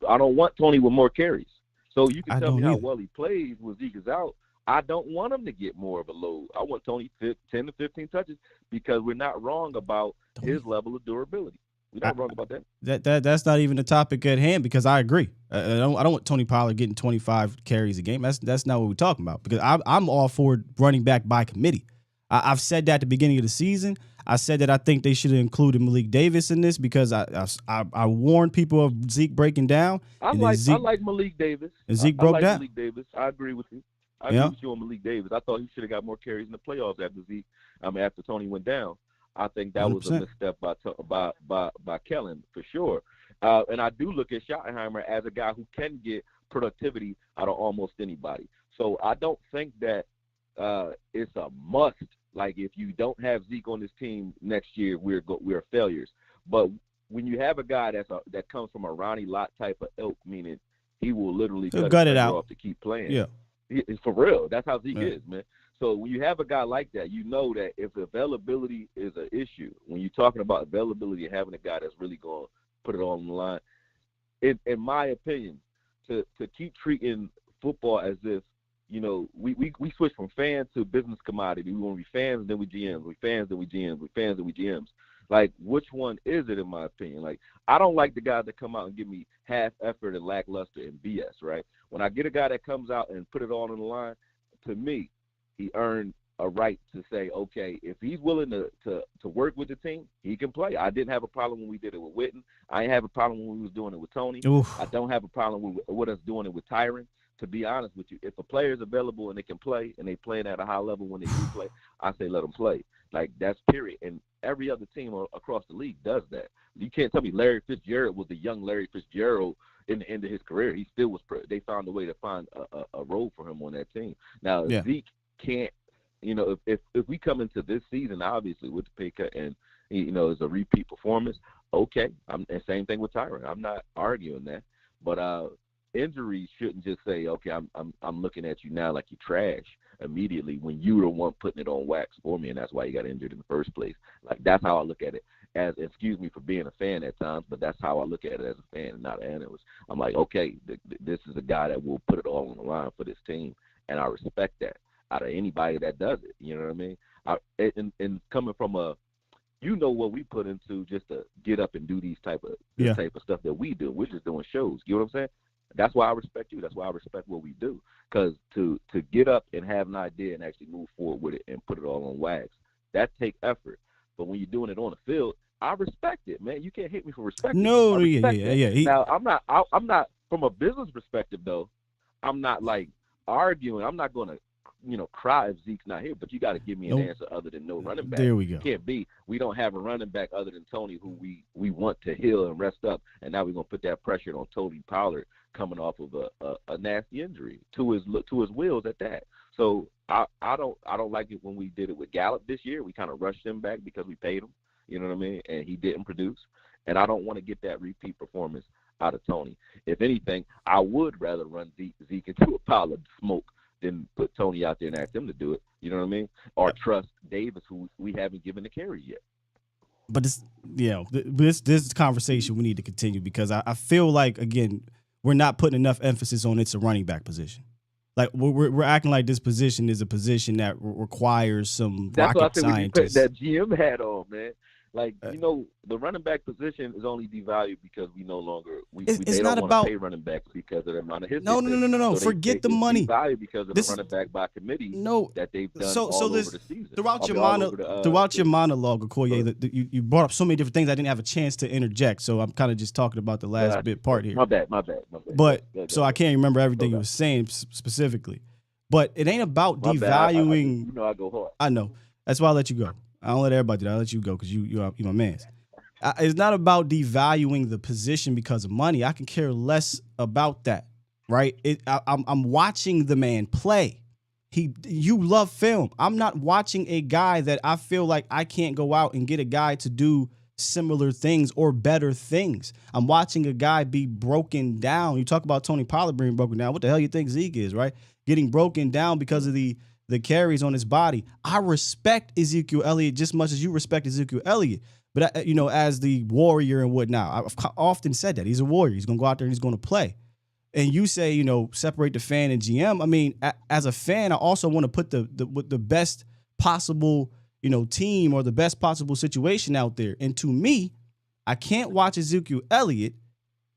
I don't want Tony with more carries. So you can tell me how well he plays when Zeke is out. I don't want him to get more of a load. I want Tony 10 to 15 touches because we're not wrong about his level of durability. We're not wrong about that. That's not even the topic at hand because I agree. I don't want Tony Pollard getting 25 carries a game. That's not what we're talking about because I'm all for running back by committee. I've said that at the beginning of the season. I said that I think they should have included Malik Davis in this because I warned people of Zeke breaking down. I like Malik Davis. And Zeke broke down. Malik Davis. I agree with you. I agree with you on Malik Davis. I thought he should have got more carries in the playoffs after Tony went down. I think that 100%. Was a misstep by Kellen for sure. And I do look at Schottenheimer as a guy who can get productivity out of almost anybody. So I don't think that it's a must. Like, if you don't have Zeke on this team next year, we're failures. But when you have a guy that comes from a Ronnie Lott type of ilk, meaning he will literally gut it out off to keep playing. Yeah, For real. That's how Zeke is, man. So when you have a guy like that, you know that if availability is an issue, when you're talking about availability and having a guy that's really going to put it on the line, in my opinion, to keep treating football as if, you know, we switch from fan to business commodity. We want to be fans, then we GMs. We fans, then we GMs. We fans, then we GMs. Like, which one is it, in my opinion? Like, I don't like the guys that come out and give me half effort and lackluster and BS, right? When I get a guy that comes out and put it all on the line, to me, he earned a right to say, okay, if he's willing to work with the team, he can play. I didn't have a problem when we did it with Witten. I didn't have a problem when we was doing it with Tony. Oof. I don't have a problem with us doing it with Tyron. To be honest with you, if a player is available and they can play and they playing at a high level when they do play, I say let them play. Like, that's period. And every other team across the league does that. You can't tell me Larry Fitzgerald was the young Larry Fitzgerald in the end of his career. He still was. They found a way to find a role for him on that team. Now, Zeke can't. You know, if we come into this season, obviously with the pay cut and, you know, it's a repeat performance, okay. And same thing with Tyron. I'm not arguing that, but injuries shouldn't just say, okay, I'm looking at you now like you trash immediately when you were the one putting it on wax for me, and that's why you got injured in the first place. Like, that's how I look at it. As, excuse me for being a fan at times, but that's how I look at it as a fan and not an analyst. I'm like, okay, this is a guy that will put it all on the line for this team, and I respect that out of anybody that does it. You know what I mean? And coming from you know what we put into just to get up and do this type of stuff that we do. We're just doing shows. You know what I'm saying? That's why I respect you. That's why I respect what we do. Because to get up and have an idea and actually move forward with it and put it all on wax, that takes effort. But when you're doing it on the field, I respect it, man. You can't hit me for respecting it. Now, I'm not from a business perspective, though. I'm not like arguing. I'm not going to, you know, cry if Zeke's not here, but you got to give me an answer other than no running back. There we go. Can't be. We don't have a running back other than Tony, who we want to heal and rest up, and now we're gonna put that pressure on Tony Pollard coming off of a nasty injury to his wheels at that. So I don't like it when we did it with Gallup this year. We kind of rushed him back because we paid him. You know what I mean? And he didn't produce. And I don't want to get that repeat performance out of Tony. If anything, I would rather run Zeke into a pile of smoke than put Tony out there and ask him to do it. You know what I mean? Or trust Davis, who we haven't given the carry yet. But this conversation we need to continue, because I feel like, again, we're not putting enough emphasis on it's a running back position. Like, we're acting like this position is a position that requires some rocket scientists. That GM hat on, man. Like, you know, the running back position is only devalued because we no longer they don't want to pay running backs because of the amount of history. No. So forget the money. It's devalued because of the running back by committee that they've done all over the season. Throughout your monologue, Akoye, you brought up so many different things I didn't have a chance to interject. So I'm kind of just talking about the last part here. My bad. But so I can't remember everything you were saying specifically. But it ain't about devaluing. You know I go hard. I know. That's why I let you go. I don't let everybody do that. I let you go because you're my man. It's not about devaluing the position because of money. I can care less about that, right? I'm watching the man play. You love film. I'm not watching a guy that I feel like I can't go out and get a guy to do similar things or better things. I'm watching a guy be broken down. You talk about Tony Pollard being broken down. What the hell you think Zeke is, right? Getting broken down because of the carries on his body. I respect Ezekiel Elliott just as much as you respect Ezekiel Elliott. But, you know, as the warrior and whatnot, I've often said that. He's a warrior. He's going to go out there and he's going to play. And you say, you know, separate the fan and GM. I mean, as a fan, I also want to put the best possible, you know, team or the best possible situation out there. And to me, I can't watch Ezekiel Elliott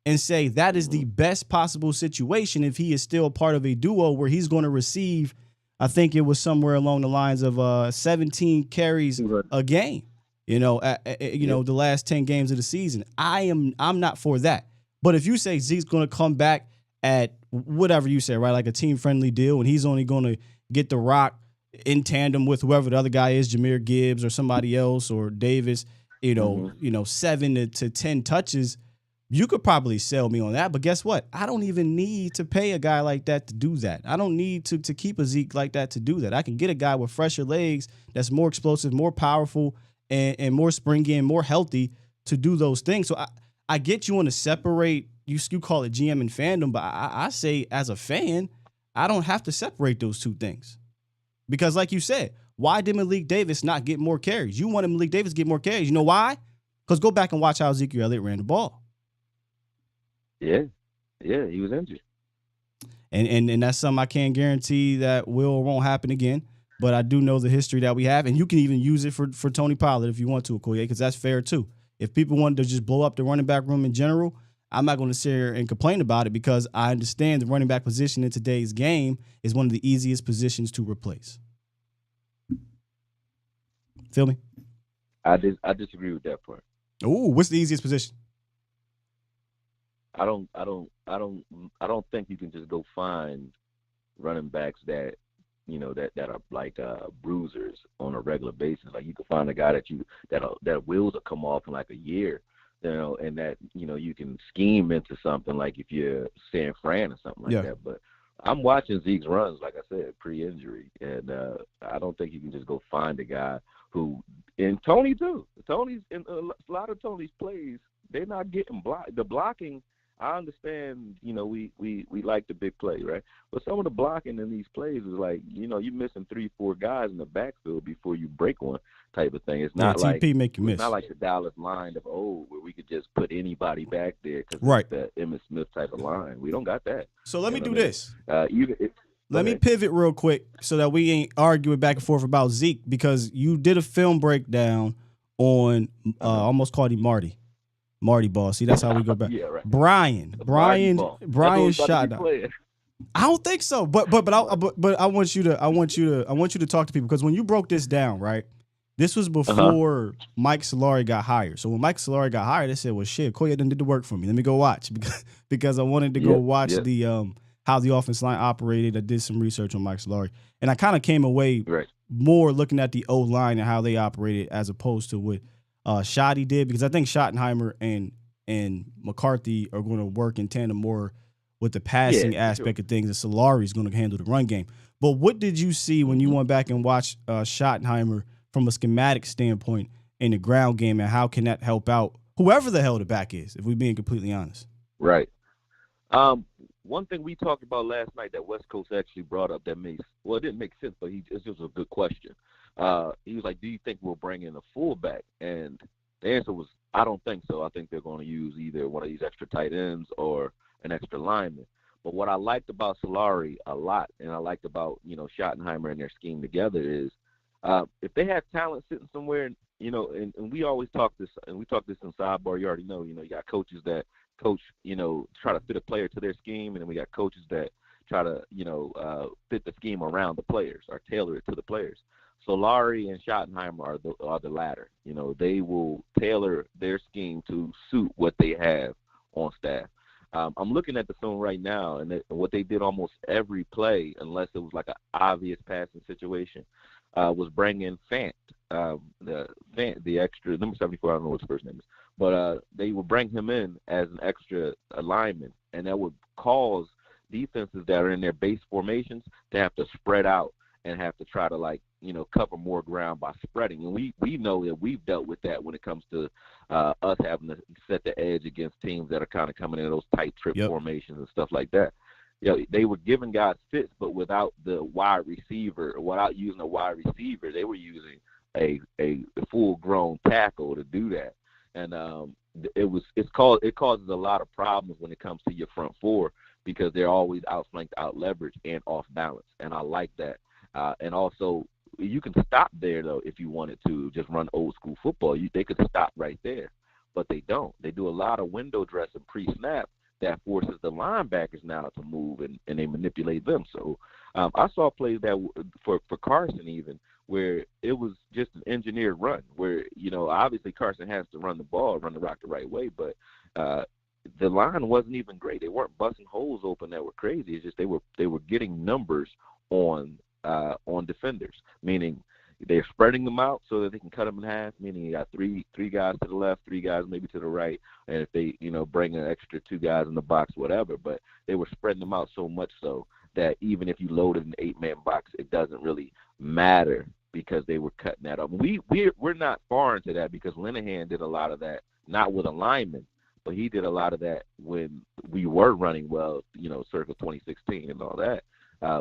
and say that is the best possible situation if he is still part of a duo where he's going to receive, I think it was somewhere along the lines of 17 carries a game, you know, the last 10 games of the season. I'm not for that. But if you say Zeke's going to come back at whatever you say, right, like a team-friendly deal, and he's only going to get the rock in tandem with whoever the other guy is, Jahmyr Gibbs or somebody else or Davis, 7 to 10 touches, You could probably sell me on that, but guess what? I don't even need to pay a guy like that to do that. I don't need to keep a Zeke like that to do that. I can get a guy with fresher legs that's more explosive, more powerful, and more springy and more healthy to do those things. So I get you want to separate, you call it GM and fandom, but I say as a fan, I don't have to separate those two things. Because like you said, why did Malik Davis not get more carries? You wanted Malik Davis to get more carries. You know why? Because go back and watch how Ezekiel Elliott ran the ball. Yeah, he was injured. And that's something I can't guarantee that will or won't happen again. But I do know the history that we have, and you can even use it for Tony Pollard if you want to, Akoye, because that's fair too. If people wanted to just blow up the running back room in general, I'm not going to sit here and complain about it because I understand the running back position in today's game is one of the easiest positions to replace. Feel me? I disagree with that part. Ooh, what's the easiest position? I don't think you can just go find running backs that that are like bruisers on a regular basis. Like you can find a guy that wheels will come off in like a year, and that you can scheme into something like if you're San Fran or something like that. But I'm watching Zeke's runs, like I said, pre-injury, and I don't think you can just go find a guy who, and Tony too. Tony's in a lot of Tony's plays, they're not getting blocked. The blocking, I understand, we like the big play, right? But some of the blocking in these plays is like, you're missing 3-4 guys in the backfield before you break one type of thing. It's not like TP make you miss. It's not like the Dallas line of old where we could just put anybody back there because it's that Emmitt Smith type of line. We don't got that. So let me do this. Let me pivot real quick so that we ain't arguing back and forth about Zeke because you did a film breakdown on almost called him Marty Ball. See, that's how we go back. Yeah, right. Brian shot. I don't think so, but I want you to talk to people because when you broke this down, right? This was before Mike Solari got hired. So when Mike Solari got hired, they said, "Well, shit, Koya done did the work for me. Let me go watch because I wanted to go watch the how the offense line operated. I did some research on Mike Solari, and I kind of came away more looking at the O line and how they operated as opposed to what Shoddy did because I think Schottenheimer and McCarthy are going to work in tandem more with the passing aspect of things, and Solari is going to handle the run game. But what did you see when you went back and watched Schottenheimer from a schematic standpoint in the ground game, and how can that help out whoever the hell the back is, if we're being completely honest? Right. One thing we talked about last night that West Coast actually brought up that it didn't make sense, but it's just a good question. He was like, do you think we'll bring in a fullback? And the answer was, I don't think so. I think they're going to use either one of these extra tight ends or an extra lineman. But what I liked about Solari a lot, and I liked about, Schottenheimer and their scheme together is if they have talent sitting somewhere, and we always talk this, and we talk this in sidebar, you already know, you got coaches that coach, try to fit a player to their scheme, and then we got coaches that try to, fit the scheme around the players or tailor it to the players. Solari and Schottenheimer are the latter. They will tailor their scheme to suit what they have on staff. I'm looking at the film right now, and what they did almost every play, unless it was like an obvious passing situation, was bring in Fant, the extra number 74. I don't know what his first name is, but they would bring him in as an extra lineman, and that would cause defenses that are in their base formations to have to spread out and have to try to cover more ground by spreading. And we know that we've dealt with that when it comes to us having to set the edge against teams that are kind of coming in those tight trip formations and stuff like that. They were giving guys fits, but without the wide receiver, without using a wide receiver, they were using a full-grown tackle to do that. And it causes a lot of problems when it comes to your front four because they're always outflanked, out-leveraged, and off-balance. And I like that. And also, you can stop there, though, if you wanted to just run old-school football. They could stop right there, but they don't. They do a lot of window dressing pre-snap that forces the linebackers now to move, and they manipulate them. So I saw plays that for Carson even where it was just an engineered run where, obviously Carson has to run the ball, run the rock the right way, but the line wasn't even great. They weren't busting holes open that were crazy. It's just they were getting numbers on defenders, meaning, they're spreading them out so that they can cut them in half, meaning you got three guys to the left, 3 guys maybe to the right, and if they, bring an extra 2 guys in the box, whatever. But they were spreading them out so much so that even if you loaded an 8-man box, it doesn't really matter because they were cutting that up. We're not foreign to that because Linehan did a lot of that, not with a lineman, but he did a lot of that when we were running well, circa 2016 and all that.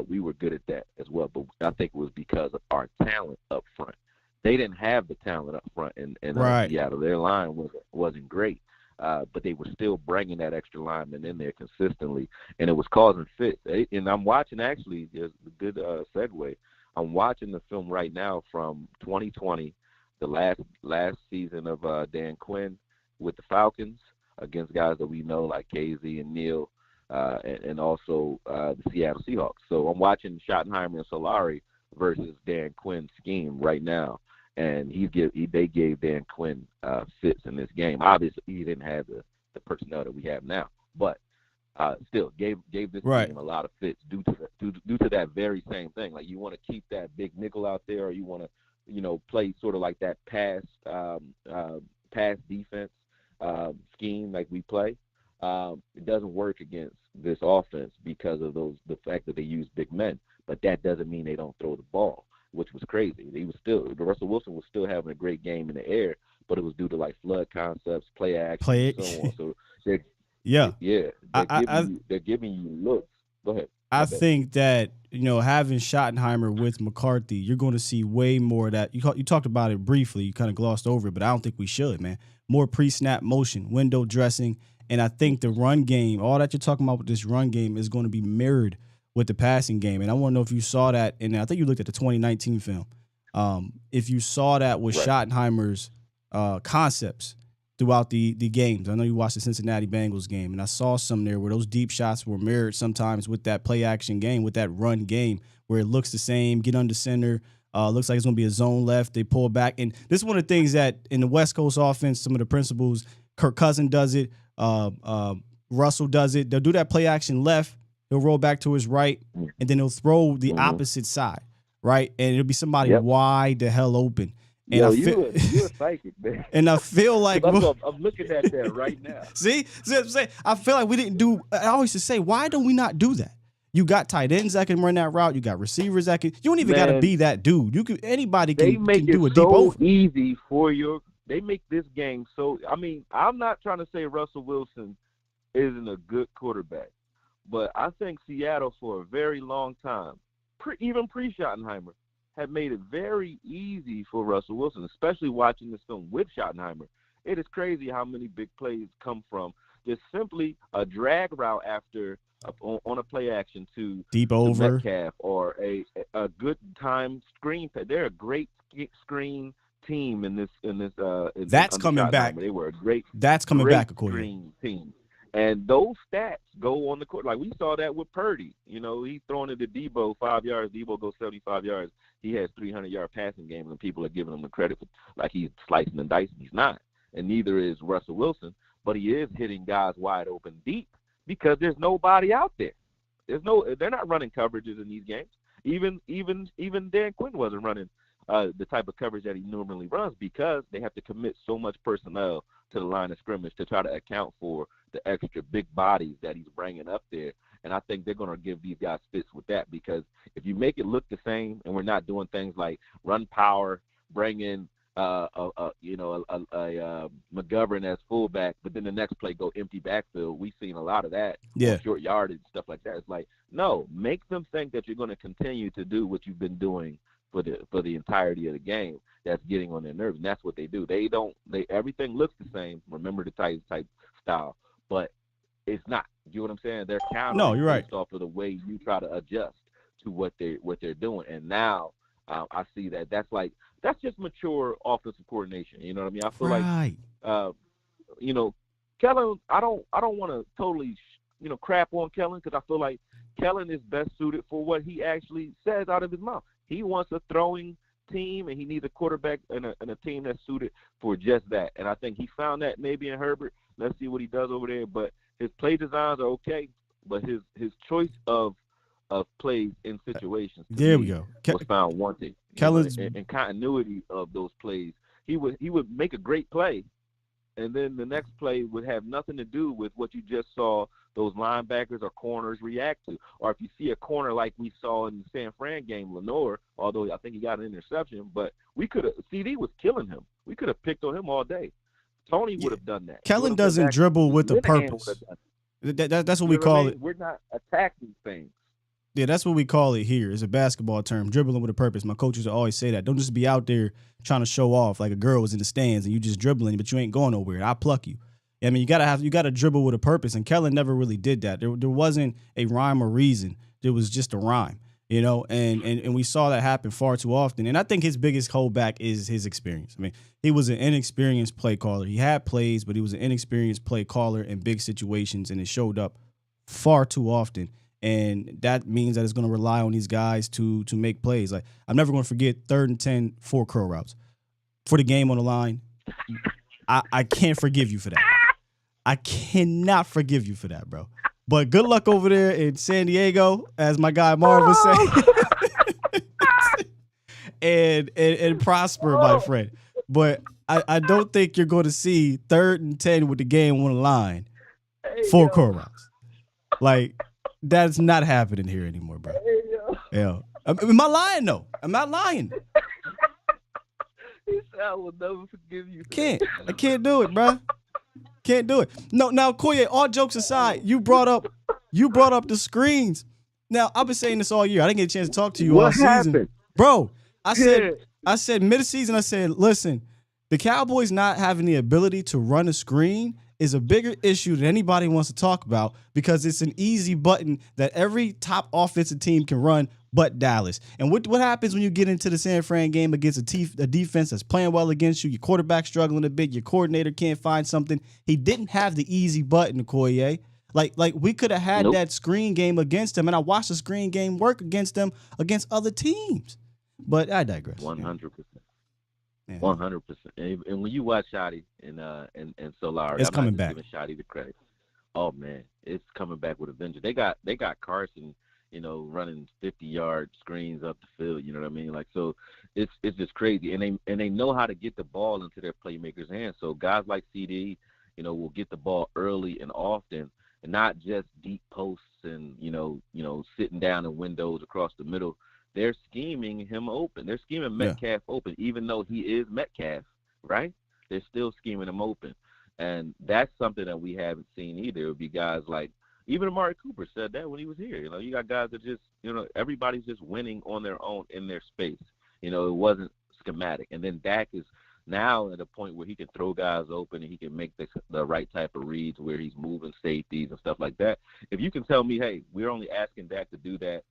We were good at that as well, but I think it was because of our talent up front. They didn't have the talent up front in Right. Seattle. Their line wasn't great, but they were still bringing that extra lineman in there consistently, and it was causing fits. And I'm watching, actually, there's a good segue. I'm watching the film right now from 2020, the last season of Dan Quinn with the Falcons against guys that we know like KZ and Neal. And also the Seattle Seahawks. So I'm watching Schottenheimer and Solari versus Dan Quinn's scheme right now, and they gave Dan Quinn fits in this game. Obviously, he didn't have the personnel that we have now, but still gave this team a lot of fits due to that very same thing. Like, you want to keep that big nickel out there, or you want to play sort of like that pass defense scheme like we play. It doesn't work against this offense because of the fact that they use big men, but that doesn't mean they don't throw the ball, which was crazy. Russell Wilson was still having a great game in the air, but it was due to like flood concepts, play action, and so on. So they're giving you looks. Go ahead. I think that, having Schottenheimer with McCarthy, you're going to see way more of that. You talked about it briefly. You kind of glossed over it, but I don't think we should, man. More pre-snap motion, window dressing. And I think the run game, all that you're talking about with this run game, is going to be mirrored with the passing game. And I want to know if you saw that, and I think you looked at the 2019 film. If you saw that with Schottenheimer's concepts throughout the games. I know you watched the Cincinnati Bengals game, and I saw some there where those deep shots were mirrored sometimes with that play-action game, with that run game, where it looks the same, get under center, looks like it's going to be a zone left, they pull back. And this is one of the things that in the West Coast offense, some of the principles, Kirk Cousins does it, Russell does it. They'll do that play action left. He'll roll back to his right, and then he'll throw the opposite side, right? And it'll be somebody wide the hell open. And you're a psychic, man. And I feel like I'm looking at that right now. See, I feel like we didn't do. I always used to say, why don't we not do that? You got tight ends that can run that route. You got receivers that can. You don't even got to be that dude. Anybody can do a deep over. They make it so easy for your. They make this game so. I mean, I'm not trying to say Russell Wilson isn't a good quarterback, but I think Seattle for a very long time, even pre-Schottenheimer, had made it very easy for Russell Wilson, especially watching this film with Schottenheimer. It is crazy how many big plays come from just simply a drag route on a play action to deep over Metcalf, or a good time screen. They're a great screen team in this. That's coming back. They were a great. That's coming back, Akoye. Screen team. And those stats go on the court. Like we saw that with Purdy. He's throwing it to Debo 5 yards. Debo goes 75 yards. He has 300-yard passing game, and people are giving him the credit for like he's slicing and dicing. He's not. And neither is Russell Wilson. But he is hitting guys wide open deep because there's nobody out there. They're not running coverages in these games. Even Dan Quinn wasn't running the type of coverage that he normally runs because they have to commit so much personnel to the line of scrimmage to try to account for the extra big bodies that he's bringing up there. And I think they're going to give these guys fits with that because if you make it look the same and we're not doing things like run power, bring in McGovern as fullback, but then the next play go empty backfield. We've seen a lot of that, short yardage and stuff like that. It's like, no, make them think that you're going to continue to do what you've been doing for the entirety of the game. That's getting on their nerves, and that's what they do. Everything looks the same. Remember the Titans type style, but it's not. You know what I'm saying? They're countering based off of the way you try to adjust to what they're doing. And now I see that's just mature offensive coordination. You know what I mean? I feel like Kellen. I don't want to totally crap on Kellen because I feel like Kellen is best suited for what he actually says out of his mouth. He wants a throwing team, and he needs a quarterback and a team that's suited for just that. And I think he found that maybe in Herbert. Let's see what he does over there. But his play designs are okay, but his choice of plays in situations there we go was found wanting. Kellen's and continuity of those plays. He would make a great play, and then the next play would have nothing to do with what you just saw those linebackers or corners react to. Or if you see a corner like we saw in the San Fran game, Lenore, although I think he got an interception, but CD was killing him. We could have picked on him all day. Tony would have done that. Kellen doesn't dribble with a purpose. That's what we call it. We're not attacking things. Yeah, that's what we call it here. It's a basketball term, dribbling with a purpose. My coaches always say that. Don't just be out there trying to show off like a girl was in the stands and you just dribbling, but you ain't going nowhere. I'll pluck you. I mean, you gotta dribble with a purpose, and Kellen never really did that. There wasn't a rhyme or reason. There was just a rhyme, you know, and we saw that happen far too often. And I think his biggest holdback is his experience. I mean, he was an inexperienced play caller. He had plays, but he was an inexperienced play caller in big situations, and it showed up far too often. And that means that it's going to rely on these guys to make plays. Like, I'm never going to forget 3rd and 10, 4 curl routes for the game on the line. I can't forgive you for that. I cannot forgive you for that, bro. But good luck over there in San Diego, as my guy Marv was saying. and prosper, my friend. But I don't think you're going to see 3rd and 10 with the game on the line, 4 curl routes. Like, that's not happening here anymore, bro. Yeah. Am I lying, though? I'm not lying. He said, I will never forgive you. I can't do it, bro. Can't do it. No, now, Akoye, all jokes aside, you brought up the screens. Now, I've been saying this all year. I didn't get a chance to talk to you all season. Bro, I said mid-season, I said, listen, the Cowboys not having the ability to run a screen is a bigger issue than anybody wants to talk about, because it's an easy button that every top offensive team can run but Dallas. And what happens when you get into the San Fran game against a defense that's playing well against you? Your quarterback struggling a bit. Your coordinator can't find something. He didn't have the easy button, Akoye. Like we could have had that screen game against him, and I watched the screen game work against them against other teams. But I digress. 100%. 100%. And when you watch Shotty and Solari, it's coming back. Giving Shotty the credit. Oh man, it's coming back with a vengeance. They got Carson, you know, running 50-yard screens up the field. You know what I mean? Like, so it's just crazy. And they know how to get the ball into their playmakers' hands. So guys like CD, you know, will get the ball early and often, and not just deep posts and you know sitting down in windows across the middle. They're scheming him open. They're scheming Metcalf open, even though he is Metcalf, right? They're still scheming him open. And that's something that we haven't seen either. It would be guys like, even Amari Cooper said that when he was here. You know, you got guys that just, you know, everybody's just winning on their own in their space. You know, it wasn't schematic. And then Dak is now at a point where he can throw guys open and he can make the right type of reads where he's moving safeties and stuff like that. If you can tell me, hey, we're only asking Dak to do that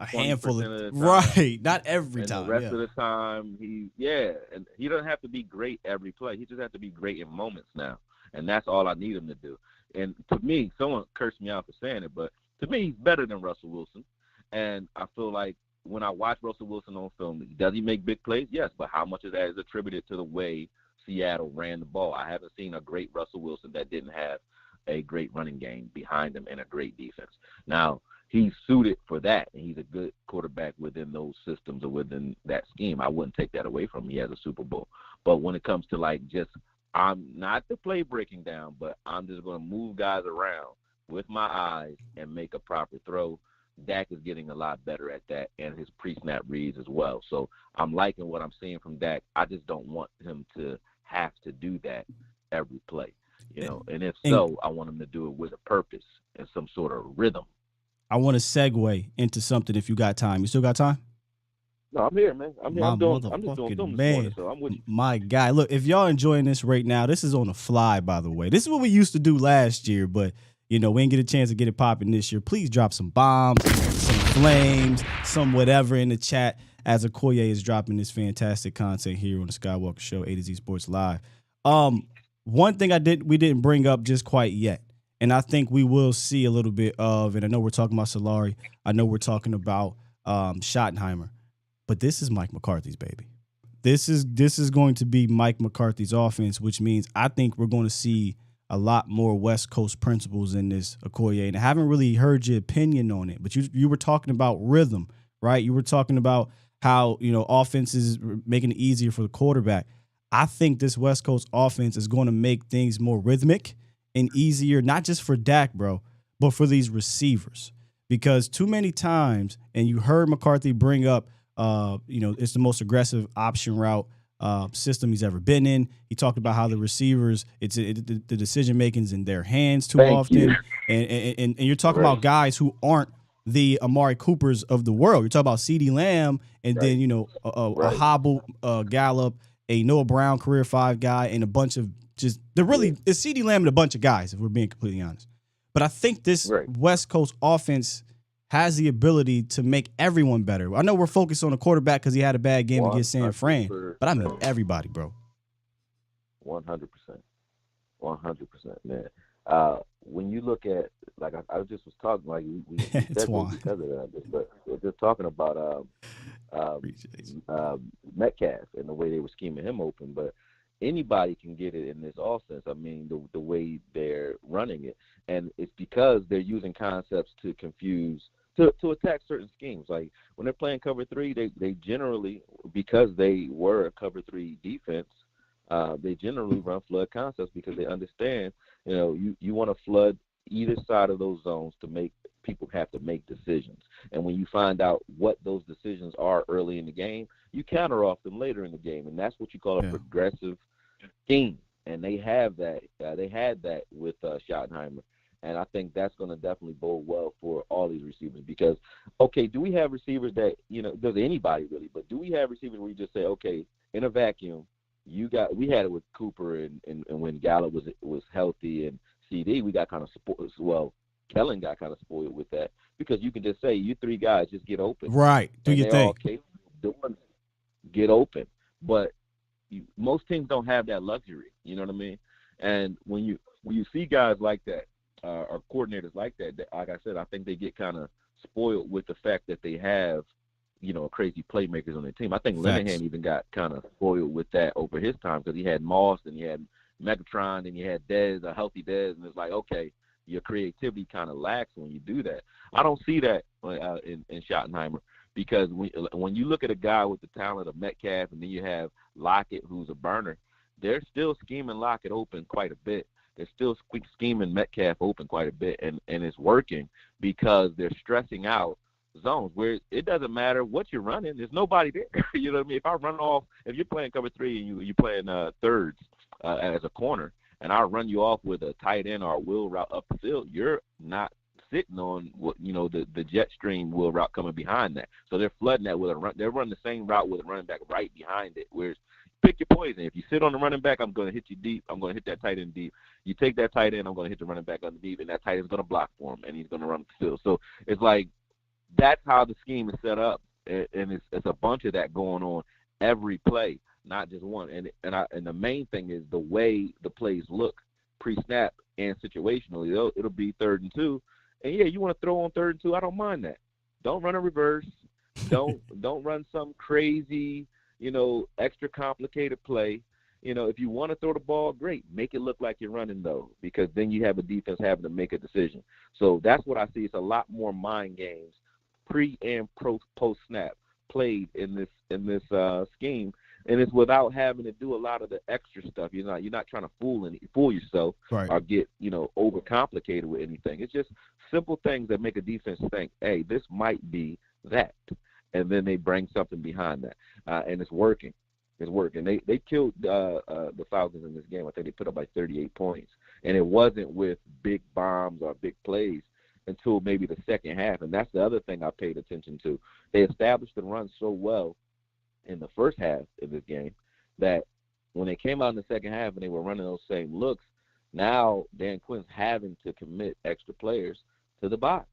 a handful of time, right, not every and time. The rest of the time, and he doesn't have to be great every play. He just has to be great in moments now, and that's all I need him to do. And to me, someone cursed me out for saying it, but to me, he's better than Russell Wilson. And I feel like when I watch Russell Wilson on film, does he make big plays? Yes, but how much of that is attributed to the way Seattle ran the ball? I haven't seen a great Russell Wilson that didn't have a great running game behind him and a great defense. Now, he's suited for that, and he's a good quarterback within those systems or within that scheme. I wouldn't take that away from him. He has a Super Bowl. But when it comes to, like, just I'm not the play breaking down, but I'm just going to move guys around with my eyes and make a proper throw, Dak is getting a lot better at that, and his pre-snap reads as well. So I'm liking what I'm seeing from Dak. I just don't want him to have to do that every play, you know. And if so, I want him to do it with a purpose and some sort of rhythm. I want to segue into something if you got time. You still got time? No, I'm here, man. I'm here. I'm just doing film this morning, so I'm with you. My guy. Look, if y'all enjoying this right now, this is on the fly, by the way. This is what we used to do last year, but, you know, we didn't get a chance to get it popping this year. Please drop some bombs, some flames, some whatever in the chat as Akoye is dropping this fantastic content here on the Skywalker Show, A to Z Sports Live. One thing we didn't bring up just quite yet, and I think we will see a little bit of, and I know we're talking about Solari, I know we're talking about Schottenheimer, but this is Mike McCarthy's baby. This is going to be Mike McCarthy's offense, which means I think we're going to see a lot more West Coast principles in this, Akoye. And I haven't really heard your opinion on it, but you were talking about rhythm, right? You were talking about how, offenses making it easier for the quarterback. I think this West Coast offense is going to make things more rhythmic and easier, not just for Dak, bro, but for these receivers. Because too many times, and you heard McCarthy bring up, it's the most aggressive option route system he's ever been in. He talked about how the receivers, the decision making's in their hands too often, and you're talking about guys who aren't the Amari Coopers of the world. You're talking about CeeDee Lamb, and then a Hobble, Gallup, a Noah Brown career 5 guy, and a bunch of it's CeeDee Lamb and a bunch of guys, if we're being completely honest. But I think this West Coast offense has the ability to make everyone better. I know we're focused on the quarterback because he had a bad game against San Fran, but I mean everybody, bro. 100%. 100%, man. When you look at, like I just was talking, like we said because of that, but we're just talking about Metcalf and the way they were scheming him open, but anybody can get it in this offense. I mean, the way they're running it, and it's because they're using concepts to confuse, to attack certain schemes. Like when they're playing cover 3, they generally, because they were a cover 3 defense, they generally run flood concepts because they understand, you want to flood either side of those zones to make people have to make decisions. And when you find out what those decisions are early in the game, you counter off them later in the game. And that's what you call a progressive scheme. And they have that. They had that with Schottenheimer. And I think that's going to definitely bode well for all these receivers because, okay, do we have receivers that, does anybody really, but do we have receivers where you just say, okay, in a vacuum, we had it with Cooper and when Gallup was healthy and CD, we got kind of spoiled. Well, Kellen got kind of spoiled with that because you can just say, you 3 guys just get open. Right. Do you think? All capable of doing get open. But most teams don't have that luxury. You know what I mean? And when you see guys like that, or coordinators like that, like I said, I think they get kind of spoiled with the fact that they have, crazy playmakers on their team. I think Linehan even got kind of spoiled with that over his time because he had Moss and he had Megatron and you had Dez, a healthy Dez, and it's like, okay, your creativity kind of lacks when you do that. I don't see that in Schottenheimer because when you look at a guy with the talent of Metcalf and then you have Lockett, who's a burner, they're still scheming Lockett open quite a bit. They're still scheming Metcalf open quite a bit, and it's working because they're stressing out zones where it doesn't matter what you're running. There's nobody there. You know what I mean? If you're playing cover 3 and you're playing thirds as a corner, and I run you off with a tight end or a wheel route up the field, you're not sitting on the jet stream wheel route coming behind that. So they're flooding that with a run. They're running the same route with a running back right behind it. Whereas pick your poison. If you sit on the running back, I'm going to hit you deep. I'm going to hit that tight end deep. You take that tight end, I'm going to hit the running back underneath, and that tight end's going to block for him, and he's going to run the field. So it's like that's how the scheme is set up, and it's a bunch of that going on every play, not just one. And the main thing is the way the plays look pre-snap and situationally. It'll be 3rd and 2, and you want to throw on 3rd and 2. I don't mind that. Don't run a reverse. Don't run some crazy, extra complicated play. If you want to throw the ball, great. Make it look like you're running, though, because then you have a defense having to make a decision. So that's what I see. It's a lot more mind games, pre and post snap, played in this scheme, and it's without having to do a lot of the extra stuff. You're not trying to fool yourself or get overcomplicated with anything. It's just simple things that make a defense think, hey, this might be that, and then they bring something behind that, and it's working. It's working. They killed the Falcons in this game. I think they put up like 38 points, and it wasn't with big bombs or big plays until maybe the second half, and that's the other thing I paid attention to. They established the run so well in the first half of this game that when they came out in the second half and they were running those same looks, now Dan Quinn's having to commit extra players to the box.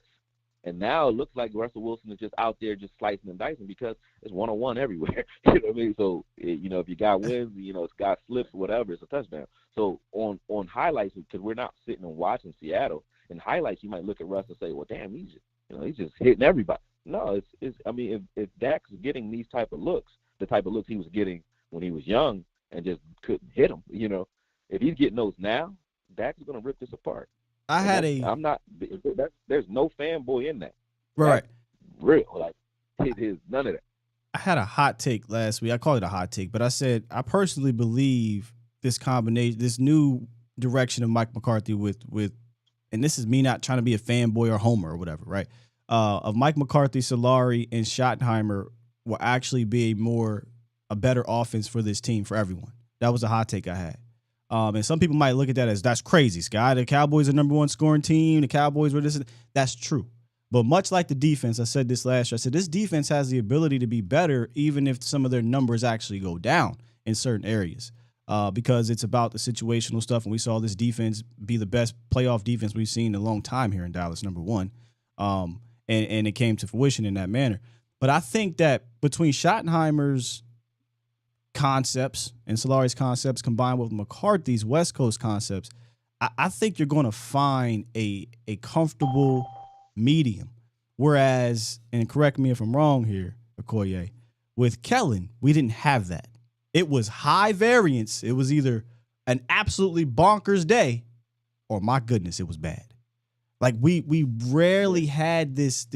And now it looks like Russell Wilson is just out there just slicing and dicing because it's one-on-one everywhere. You know what I mean? So, if your guy wins, his guy slips, whatever, it's a touchdown. So on highlights, because we're not sitting and watching Seattle, in highlights you might look at Russ and say, well, damn, he's just hitting everybody. No, if Dak's getting these type of looks, the type of looks he was getting when he was young and just couldn't hit them, if he's getting those now, Dak is going to rip this apart. I'm not. There's no fanboy in that. Right. That's real. Like it is none of that. I had a hot take last week. I call it a hot take, but I said I personally believe this combination, this new direction of Mike McCarthy with, and this is me not trying to be a fanboy or homer or whatever, right? Of Mike McCarthy, Solari, and Schottenheimer will actually be a better offense for this team for everyone. That was a hot take I had. And some people might look at that as that's crazy, Sky. The Cowboys are the #1 scoring team. The Cowboys were this. That's true. But much like the defense, I said this last year, I said this defense has the ability to be better even if some of their numbers actually go down in certain areas because it's about the situational stuff. And we saw this defense be the best playoff defense we've seen in a long time here in Dallas, #1. And it came to fruition in that manner. But I think that between Schottenheimer's concepts and Solari's concepts combined with McCarthy's West Coast concepts, I think you're going to find a comfortable medium. Whereas, and correct me if I'm wrong here, Akoye, with Kellen, we didn't have that. It was high variance. It was either an absolutely bonkers day or my goodness, it was bad. Like we rarely had this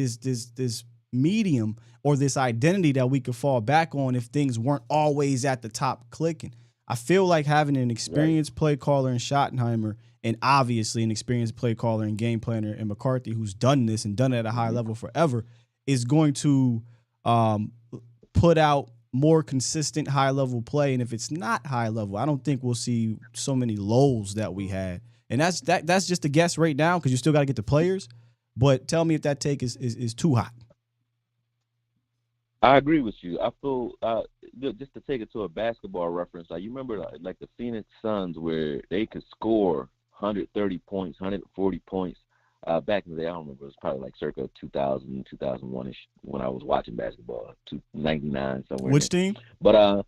medium or this identity that we could fall back on if things weren't always at the top clicking. I feel like having an experienced play caller in Schottenheimer and obviously an experienced play caller and game planner in McCarthy who's done this and done it at a high level forever is going to put out more consistent high-level play. And if it's not high level, I don't think we'll see so many lows that we had. And that's just a guess right now because you still got to get the players. But tell me if that take is too hot. I agree with you. I feel just to take it to a basketball reference, like you remember like the Phoenix Suns where they could score 130 points, 140 points back in the day. I don't remember. It was probably like circa 2000, 2001-ish when I was watching basketball, 99 somewhere. Which team? But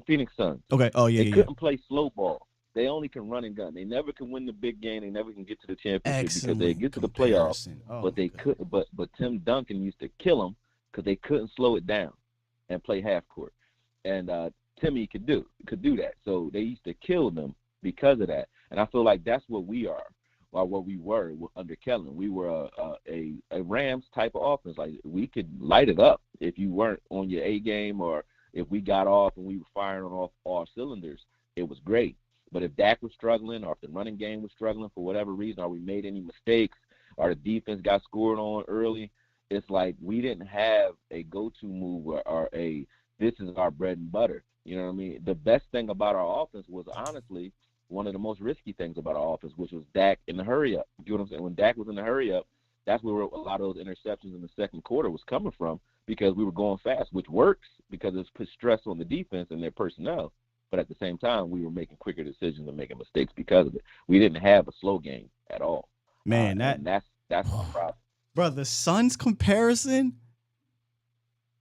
Phoenix Suns. Okay. Oh yeah. They couldn't play slow ball. They only can run and gun. They never can win the big game. They never can get to the championship because they get to the playoffs, but they couldn't. But Tim Duncan used to kill them because they couldn't slow it down and play half court. And Timmy could do that. So they used to kill them because of that. And I feel like that's what we are, or what we were under Kellen. We were a Rams type of offense. Like we could light it up if you weren't on your A game, or if we got off and we were firing on all cylinders. It was great. But if Dak was struggling, or if the running game was struggling for whatever reason, or we made any mistakes, or the defense got scored on early, it's like we didn't have a go-to move or a this is our bread and butter. You know what I mean? The best thing about our offense was honestly one of the most risky things about our offense, which was Dak in the hurry-up. You know what I'm saying? When Dak was in the hurry-up, that's where a lot of those interceptions in the second quarter was coming from because we were going fast, which works because it's put stress on the defense and their personnel. But at the same time, we were making quicker decisions and making mistakes because of it. We didn't have a slow game at all. Man, that's my problem. Bro, the Suns comparison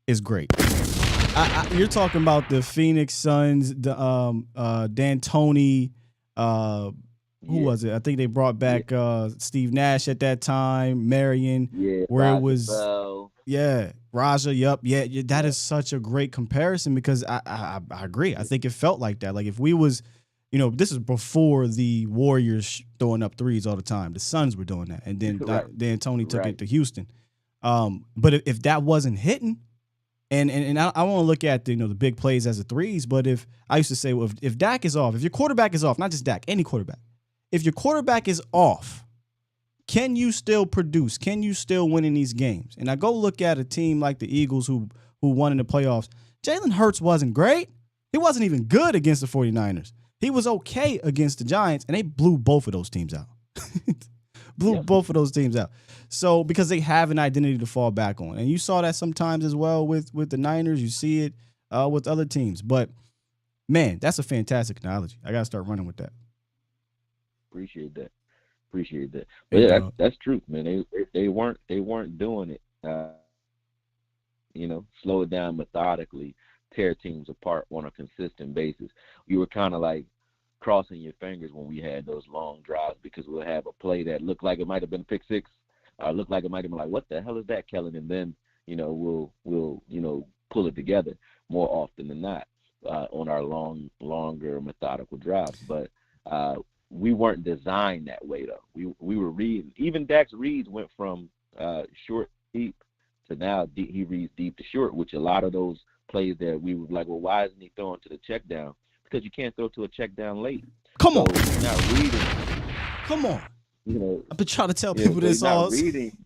is great. You're talking about the Phoenix Suns, the D'Antoni. Who was it? I think they brought back Steve Nash at that time, Marion, where Raja it was Bell. Raja. Yep, yeah. That is such a great comparison because I agree. I think it felt like that. Like if we was, this is before the Warriors throwing up threes all the time. The Suns were doing that, and then D'Antoni took it to Houston. But if that wasn't hitting, and I want to look at the big plays as the threes, but if I used to say, well, if Dak is off, if your quarterback is off, not just Dak, any quarterback. If your quarterback is off, can you still produce? Can you still win in these games? And I go look at a team like the Eagles who won in the playoffs. Jalen Hurts wasn't great. He wasn't even good against the 49ers. He was okay against the Giants, and they blew both of those teams out. Both of those teams out. So because they have an identity to fall back on. And you saw that sometimes as well with the Niners. You see it with other teams. But, man, that's a fantastic analogy. I got to start running with that. Appreciate that. But yeah, that's truth, man. They weren't doing it. Slow it down methodically, tear teams apart on a consistent basis. You were kind of like crossing your fingers when we had those long drives because we'll have a play that looked like it might have been pick six, looked like it might have been like, what the hell is that, Kellen? And then we'll pull it together more often than not on our longer methodical drives, but. We weren't designed that way, though. We were reading. Even Dak's reads went from short, deep So now he reads deep to short, which a lot of those plays that we were like, well, why isn't he throwing to the check down? Because you can't throw to a check down late. Come on. He's not reading. Come on. You know, I've been trying to tell people so this he's not all. reading.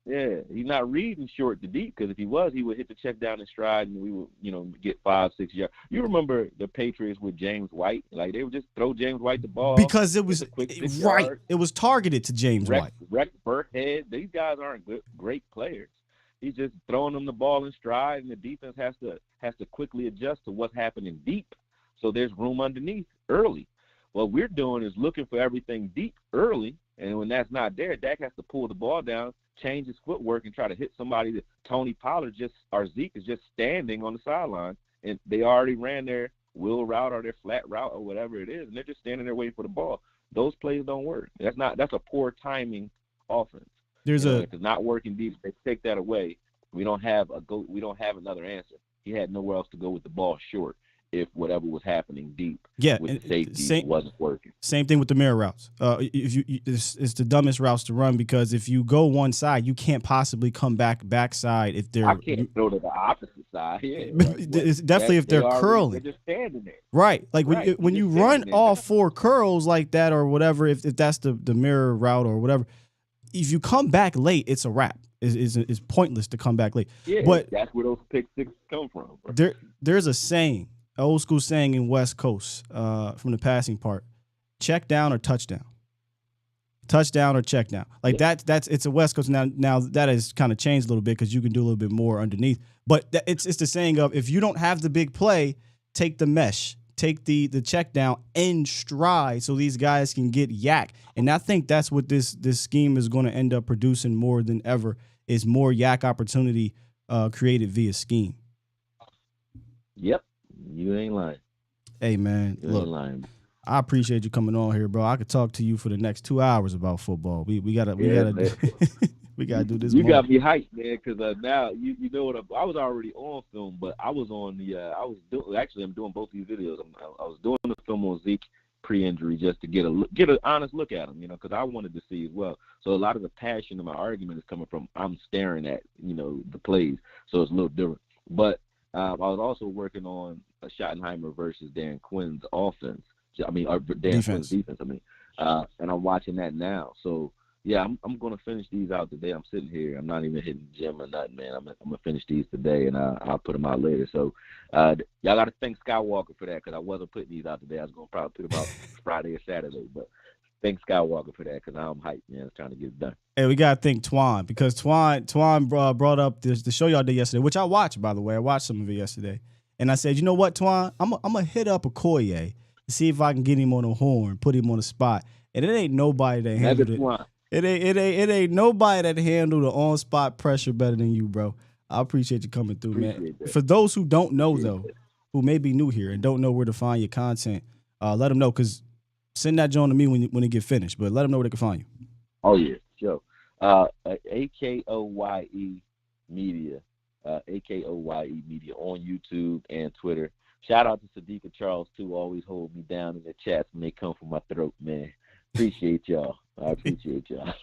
Yeah, he's not reading short to deep, because if he was, he would hit the check down in stride, and we would, get 5-6 yards. You remember the Patriots with James White? Like, they would just throw James White the ball Because it was quick 6 right. yards. It was targeted to James White. Burkhead. These guys aren't great players. He's just throwing them the ball in stride, and the defense has to quickly adjust to what's happening deep. So there's room underneath early. What we're doing is looking for everything deep early, and when that's not there, Dak has to pull the ball down, change his footwork, and try to hit somebody that Tony Pollard or Zeke is just standing on the sideline, and they already ran their wheel route or their flat route or whatever it is, and they're just standing there waiting for the ball. Those plays don't work. That's a poor timing offense. If it's not working deep, they take that away. We don't have another answer. He had nowhere else to go with the ball short if whatever was happening deep with the safety wasn't working. Same thing with the mirror routes. It's the dumbest routes to run, because if you go one side, you can't possibly come backside if they're. I can't throw to the opposite side. Yeah, it's definitely if they're curling. They're just standing there. Right, like when you run all 4 curls like that or whatever, if that's the mirror route or whatever, if you come back late, it's a wrap. It's pointless to come back late. Yeah, but that's where those pick sixes come from. Bro. There's a saying. Old school saying in West Coast from the passing part: check down or touchdown. Touchdown or check down. Like it's a West Coast now that has kind of changed a little bit, because you can do a little bit more underneath. But it's the saying of, if you don't have the big play, take the mesh, take the check down in stride, so these guys can get yak. And I think that's what this scheme is going to end up producing more than ever, is more yak opportunity created via scheme. Yep. You ain't lying. Hey, man, look, ain't lying. I appreciate you coming on here, bro. I could talk to you for the next 2 hours about football. We gotta we gotta do this. You got me hyped, man, because now you know what I was already on film, but I was on the I'm doing both these videos. I was doing the film on Zeke pre-injury just to get an honest look at him, because I wanted to see as well. So a lot of the passion in my argument is coming from I'm staring at the plays, so it's a little different. But I was also working on a Schottenheimer versus Dan Quinn's offense. Dan Quinn's defense. And I'm watching that now. So yeah, I'm gonna finish these out today. I'm sitting here. I'm not even hitting the gym or nothing, man. I'm gonna finish these today, and I'll put them out later. So y'all got to thank Skywalker for that, because I wasn't putting these out today. I was gonna probably put them out Friday or Saturday, but thank Skywalker for that, because I'm hyped, man. I'm trying to get it done. Hey, we gotta thank Twan, because Twan brought up the show y'all did yesterday, which I watched, by the way. I watched some of it yesterday, and I said, you know what, Twan, I'm gonna hit up Akoye to see if I can get him on the horn, put him on the spot. And it ain't nobody that handled it. It ain't nobody that handled the on spot pressure better than you, bro. I appreciate you coming through, man. That. For those who don't know though, who may be new here and don't know where to find your content, let them know, because send that joint to me when it get finished. But let them know where they can find you. Oh yeah, sure. Akoye Media, Akoye Media on YouTube and Twitter. Shout out to Sadiq and Charles too. Always hold me down in the chats when they come from my throat, man. Appreciate y'all. I appreciate y'all.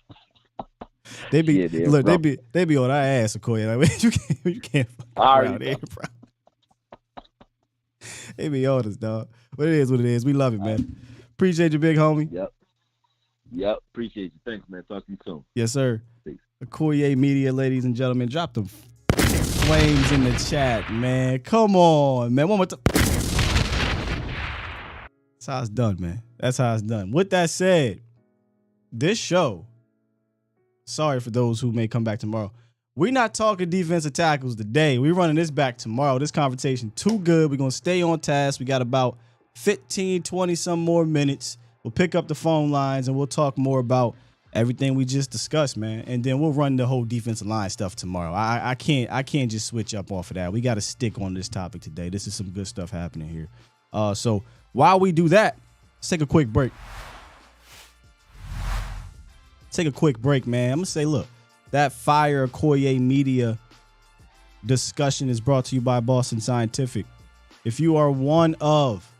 They be on our ass, Akoye. Like, you can't fuck around here, bro. They be on us, dog. But it is what it is. We love it, man. Appreciate you, big homie. Yep. Appreciate you. Thanks, man. Talk to you soon. Yes, sir. Peace. Akoye Media, ladies and gentlemen. Drop them flames in the chat, man. Come on, man. One more time. That's how it's done, man. That's how it's done. With that said, this show, sorry for those who may come back tomorrow, we're not talking defensive tackles today. We're running this back tomorrow. This conversation too good. We're going to stay on task. We got about 15, 20 some more minutes. We'll pick up the phone lines and we'll talk more about everything we just discussed, man. And then we'll run the whole defensive line stuff tomorrow. I can't just switch up off of that. We got to stick on this topic today. This is some good stuff happening here. So while we do that, let's take a quick break. Take a quick break, man. I'm going to say, look, that Fire Akoye Media discussion is brought to you by Boston Scientific. If you are one of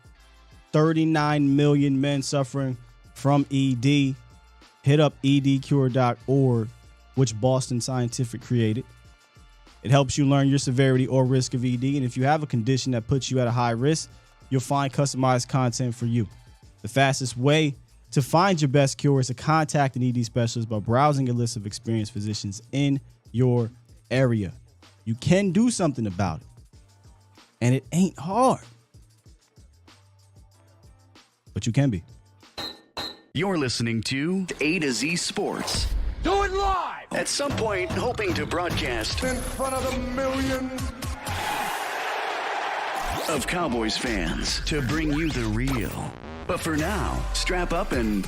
39 million men suffering from ED, hit up edcure.org, which Boston Scientific created. It helps you learn your severity or risk of ED, and if you have a condition that puts you at a high risk, you'll find customized content for you. The fastest way to find your best cure is to contact an ED specialist by browsing a list of experienced physicians in your area. You can do something about it, and it ain't hard, but you can be. You're listening to A to Z Sports. Do it live! At some point, hoping to broadcast In front of the millions. of Cowboys fans to bring you the real. But for now, strap up and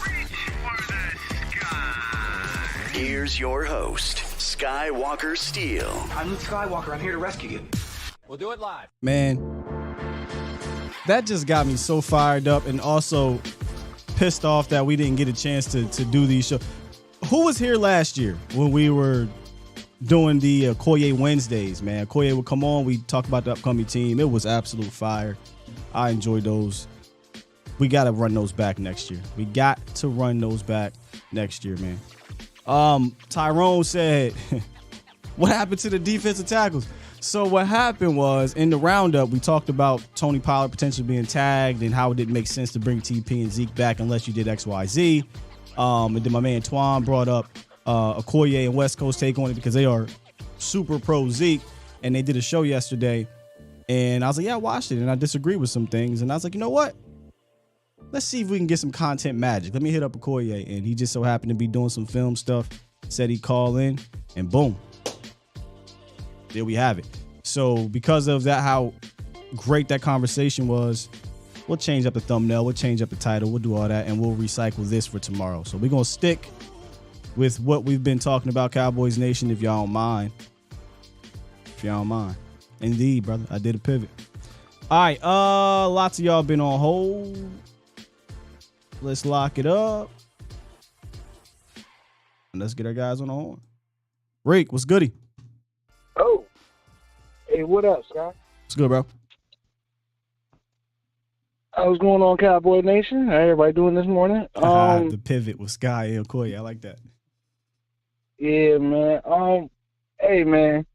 here's your host, Skywalker Steele. I'm Luke Skywalker. I'm here to rescue you. We'll do it live. Man, that just got me so fired up and also pissed off that we didn't get a chance to do these shows. Who was here last year when we were doing the Akoye Wednesdays, man? Akoye would come on. We talk about the upcoming team. It was absolute fire. I enjoyed those. We got to run those back next year. We got to run those back next year, man. Tyrone said, what happened to the defensive tackles? So what happened was, in the roundup, we talked about Tony Pollard potentially being tagged and how it didn't make sense to bring TP and Zeke back unless you did X, Y, Z. And then my man Twan brought up Akoye and West Coast take on it because they are super pro Zeke. And they did a show yesterday. And I was like, yeah, I watched it. And I disagree with some things. And I was like, you know what? Let's see if we can get some content magic. Let me hit up Akoye. And he just so happened to be doing some film stuff. Said he'd call in. And boom. There we have it. So because of that, how great that conversation was, we'll change up the thumbnail, we'll change up the title, we'll do all that, and we'll recycle this for tomorrow. So we're going to stick with what we've been talking about, Cowboys Nation, if y'all don't mind. If y'all don't mind. Indeed, brother. I did a pivot. All right. Lots of y'all been on hold. Let's lock it up. And let's get our guys on the horn. Reek, what's goody? Oh, hey, what up, Scott? What's good, bro? What's going on, Cowboy Nation? How everybody doing this morning? The pivot with Sky and Akoye. I like that. Yeah, man. Hey, man,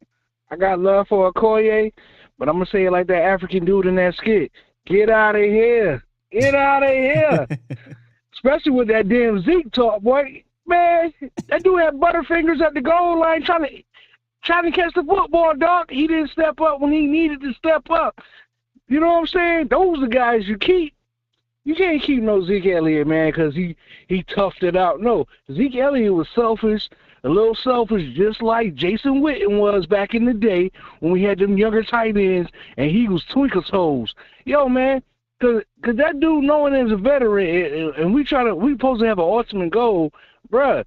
I got love for Akoye, but I'm gonna say it like that African dude in that skit. Get out of here! Get out of here! Especially with that damn Zeke talk, boy. Man, that dude had butterfingers at the goal line trying to catch the football, dog. He didn't step up when he needed to step up. You know what I'm saying? Those are the guys you keep. You can't keep no Zeke Elliott, man, because he toughed it out. No, Zeke Elliott was selfish, a little selfish, just like Jason Witten was back in the day when we had them younger tight ends, and he was twinkle toes. Yo, man, because that dude, knowing as a veteran, and we supposed to have an ultimate goal, bruh,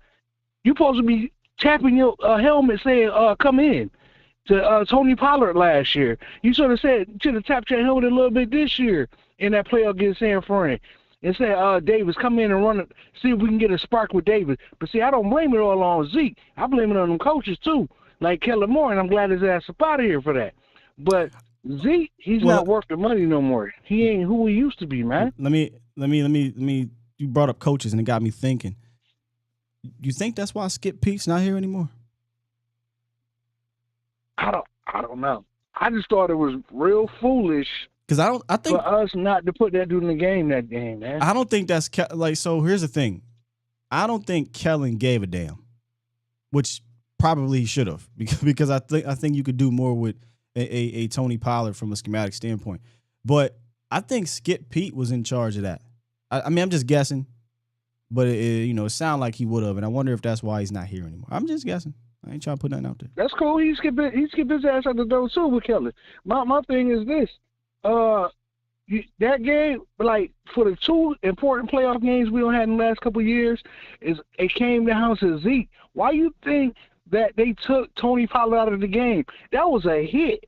you supposed to be tapping your helmet saying, come in, to Tony Pollard last year. You should have tapped your helmet a little bit this year in that playoff against San Fran and said, Davis, come in and run it, see if we can get a spark with Davis. But see, I don't blame it all on Zeke. I blame it on them coaches too, like Kellen Moore, and I'm glad his ass up out of here for that. But Zeke, he's not worth the money no more. He ain't who he used to be, man. Let me. You brought up coaches, and it got me thinking. You think that's why Skip Pete's not here anymore? I don't know. I just thought it was real foolish because I think for us not to put that dude in the game that game, man. I don't think that's so. Here's the thing. I don't think Kellen gave a damn, which probably he should have because I think you could do more with a Tony Pollard from a schematic standpoint. But I think Skip Pete was in charge of that. I mean, I'm just guessing. But it sounded like he would have, and I wonder if that's why he's not here anymore. I'm just guessing. I ain't trying to put nothing out there. That's cool. He skip his ass out the door too with Kelly. My thing is this: that game, like for the two important playoff games we don't had in the last couple of years, it came down to Zeke. Why you think that they took Tony Pollard out of the game? That was a hit.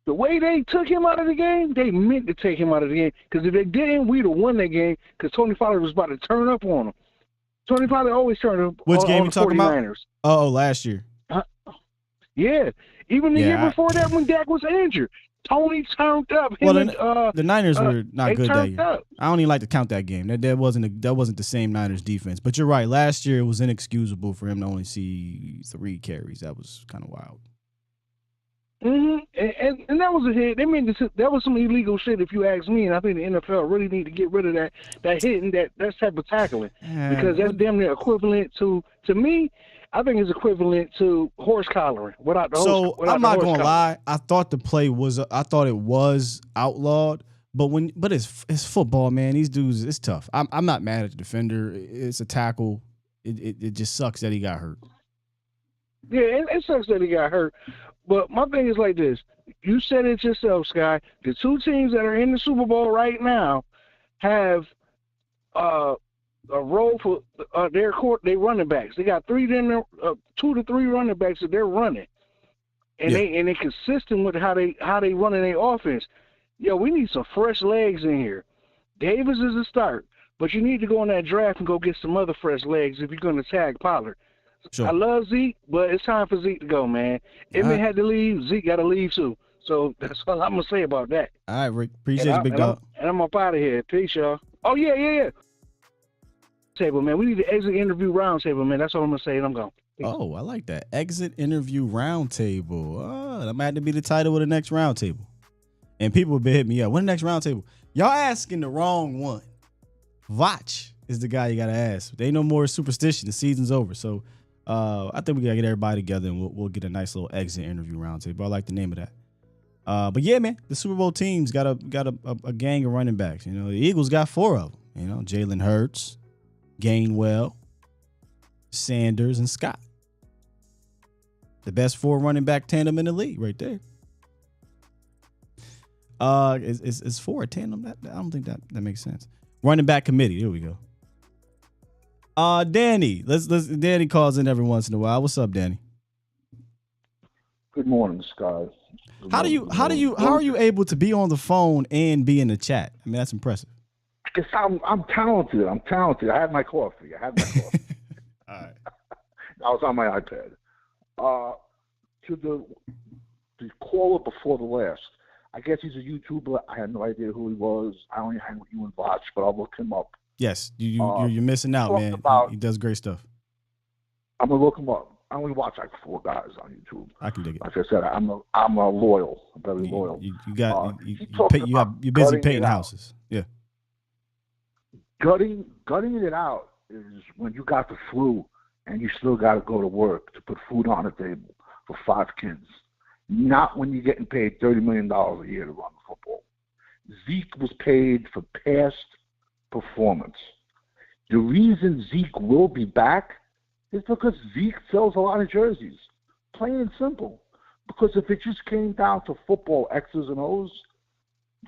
The way they took him out of the game, they meant to take him out of the game. Because if they didn't, we'd have won that game. Because Tony Pollard was about to turn up on him. Tony Pollard always turned up. Which on, game on you talking 49ers. about? Oh, last year. Yeah. Even the year before that when Dak was injured. Tony turned up. The Niners were not good that year. Up. I don't even like to count that game. That wasn't the same Niners defense. But you're right. Last year it was inexcusable for him to only see 3 carries. That was kind of wild. And that was a hit. They made that was some illegal shit, if you ask me. And I think the NFL really need to get rid of that hit and that type of tackling, because that's damn near equivalent to me. I think it's equivalent to horse collaring without the So without I'm the not horse gonna collar. lie. I thought the play was. I thought it was outlawed. But it's football, man. These dudes, it's tough. I'm not mad at the defender. It's a tackle. It just sucks that he got hurt. Yeah, it sucks that he got hurt. But my thing is like this. You said it yourself, Sky. The two teams that are in the Super Bowl right now have a role for their running backs. They got 2 to 3 running backs that they're running, and they consistent with how they running their offense. Yo, we need some fresh legs in here. Davis is a start, but you need to go in that draft and go get some other fresh legs if you're going to tag Pollard. Sure. I love Zeke, but it's time for Zeke to go, man. Emmitt had to leave. Zeke got to leave too. So that's all I'm going to say about that. All right, Rick. Appreciate you, big dog. And I'm up out of here. Peace, y'all. Oh, yeah. Table, man. We need to exit interview round table, man. That's all I'm going to say, and I'm gone. Peace. Oh, I like that. Exit interview roundtable. Oh, that might have to be the title of the next roundtable. And people have been hitting me up. When the next roundtable? Y'all asking the wrong one. Vach is the guy you got to ask. There ain't no more superstition. The season's over. So I think we got to get everybody together and we'll get a nice little exit interview roundtable. I like the name of that. But yeah, man, the Super Bowl team's got a gang of running backs. You know, the Eagles got 4 of them. You know, Jalen Hurts, Gainwell, Sanders, and Scott. The best 4 running back tandem in the league right there. Is 4 a tandem? I don't think that makes sense. Running back committee. Here we go. Danny. Danny calls in every once in a while. What's up, Danny? Good morning, Scott. How are you able to be on the phone and be in the chat? I mean, that's impressive. Because I'm talented. I had my coffee. All right. I was on my iPad. To the caller before the last, I guess he's a YouTuber. I had no idea who he was. I only hang with you and Vach, but I'll look him up. Yes, you're missing out, man. He does great stuff. I'm gonna look him up. I only watch like 4 guys on YouTube. I can dig it. Like I said, I'm a loyal, very loyal. You're busy painting houses. Yeah. Gutting it out is when you got the flu and you still got to go to work to put food on the table for 5 kids. Not when you're getting paid $30 million a year to run football. Zeke was paid for past performance. The reason Zeke will be back is because Zeke sells a lot of jerseys. Plain and simple. Because if it just came down to football X's and O's,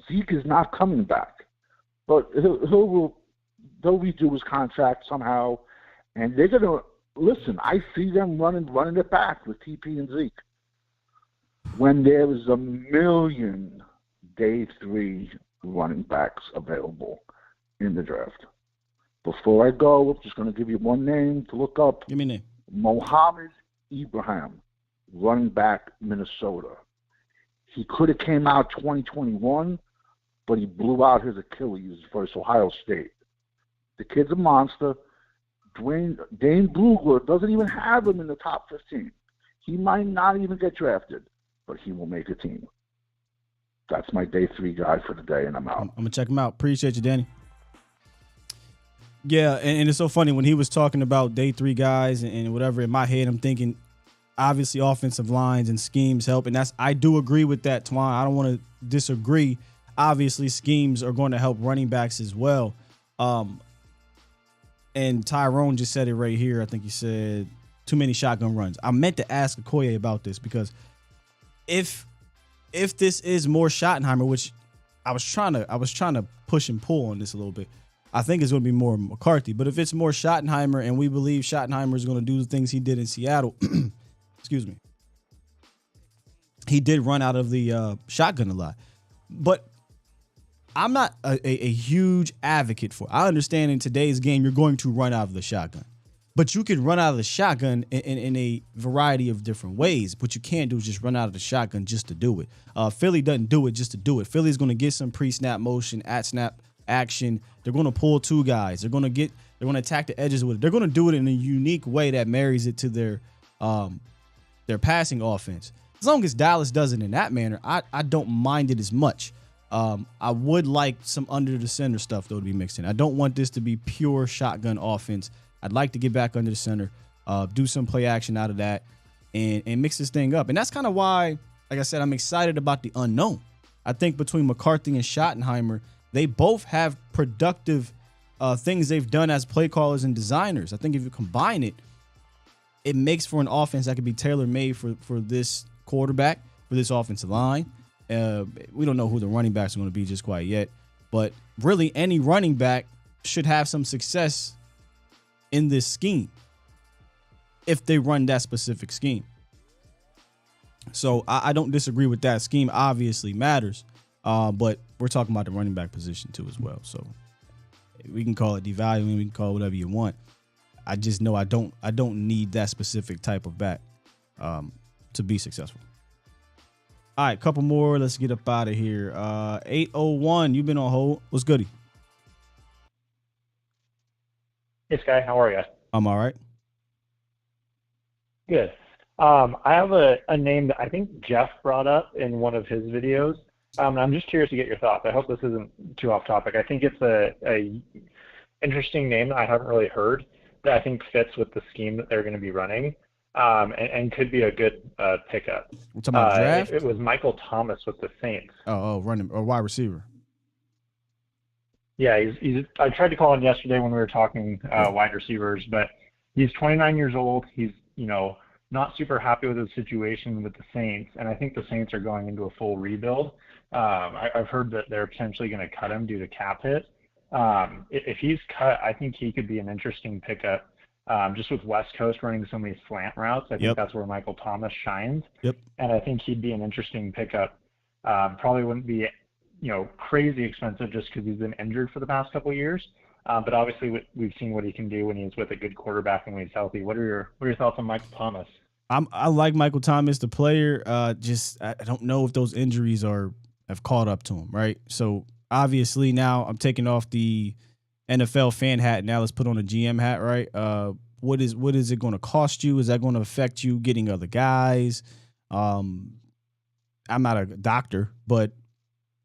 Zeke is not coming back. But they'll redo his contract somehow, and they're going to listen. I see them running it back with TP and Zeke. When there is 1 million day 3 running backs available in the draft. Before I go, I'm just going to give you one name to look up. Give me a name. Mohammed Ibrahim, running back, Minnesota. He could have came out 2021, but he blew out his Achilles versus Ohio State. The kid's a monster. Dane Brugler doesn't even have him in the top 15. He might not even get drafted, but he will make a team. That's my day 3 guy for the day, and I'm out. I'm going to check him out. Appreciate you, Danny. Yeah, and it's so funny when he was talking about day 3 guys and whatever, in my head, I'm thinking, obviously, offensive lines and schemes help. And I do agree with that, Twan. I don't want to disagree. Obviously, schemes are going to help running backs as well. And Tyrone just said it right here. I think he said too many shotgun runs. I meant to ask Akoye about this because if this is more Schottenheimer, which I was trying to push and pull on this a little bit. I think it's going to be more McCarthy. But if it's more Schottenheimer and we believe Schottenheimer is going to do the things he did in Seattle, excuse me, he did run out of the shotgun a lot. But I'm not a huge advocate for it. I understand in today's game you're going to run out of the shotgun. But you can run out of the shotgun in a variety of different ways. What you can't do is just run out of the shotgun just to do it. Philly doesn't do it just to do it. Philly's going to get some pre-snap motion, at-snap action. They're going to pull 2 guys. They're going to attack the edges with it. They're going to do it in a unique way that marries it to their passing offense. as long as Dallas does it in that manner, I don't mind it as much. I would like some under the center stuff, though, to be mixed in. I don't want this to be pure shotgun offense. I'd like to get back under the center, do some play action out of that, and mix this thing up. And that's kind of why, like I said, I'm excited about the unknown. I think between McCarthy and Schottenheimer, they both have productive things they've done as play callers and designers. I think if you combine it, it makes for an offense that could be tailor-made for this quarterback, for this offensive line. We don't know who the running backs are going to be just quite yet, but really any running back should have some success in this scheme if they run that specific scheme. So I don't disagree with that. Scheme obviously matters, but we're talking about the running back position too as well. So we can call it devaluing, we can call it whatever you want. I just know I don't need that specific type of back to be successful. All right, couple more. Let's get up out of here. 801, you've been on hold. What's goody? Hey, Sky. How are you? I'm all right. Good. I have a name that I think Jeff brought up in one of his videos. I'm just curious to get your thoughts. I hope this isn't too off topic. I think it's a interesting name that I haven't really heard that I think fits with the scheme that they're going to be running. And could be a good pickup. We're talking about draft? It was Michael Thomas with the Saints. Running or wide receiver. Yeah, I tried to call him yesterday when we were talking wide receivers, but he's 29 years old. He's not super happy with his situation with the Saints, and I think the Saints are going into a full rebuild. I've heard that they're potentially going to cut him due to cap hit. If he's cut, I think he could be an interesting pickup. Just with West Coast running so many slant routes, I think that's where Michael Thomas shines. Yep. And I think he'd be an interesting pickup. Probably wouldn't be, crazy expensive just because he's been injured for the past couple of years. But obviously we've seen what he can do when he's with a good quarterback and when he's healthy. What are your thoughts on Michael Thomas? I like Michael Thomas, the player. I don't know if those injuries have caught up to him, right? So obviously now I'm taking off the NFL fan hat. Now let's put on a GM hat, right? What is it going to cost you? Is that going to affect you getting other guys? I'm not a doctor, but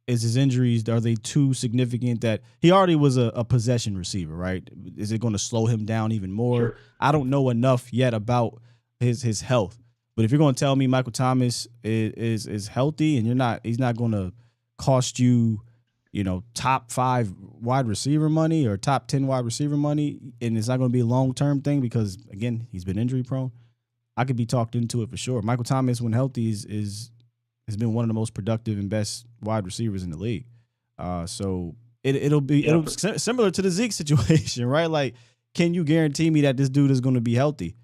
is his injuries, are they too significant that he already was a possession receiver, right? Is it going to slow him down even more? Sure. I don't know enough yet about his health, but if you're going to tell me Michael Thomas is healthy and he's not going to cost you, top 5 wide receiver money or top 10 wide receiver money, and it's not going to be a long-term thing because, again, he's been injury prone, I could be talked into it for sure. Michael Thomas, when healthy, has been one of the most productive and best wide receivers in the league. So it'll be similar to the Zeke situation, right? Like, can you guarantee me that this dude is going to be healthy?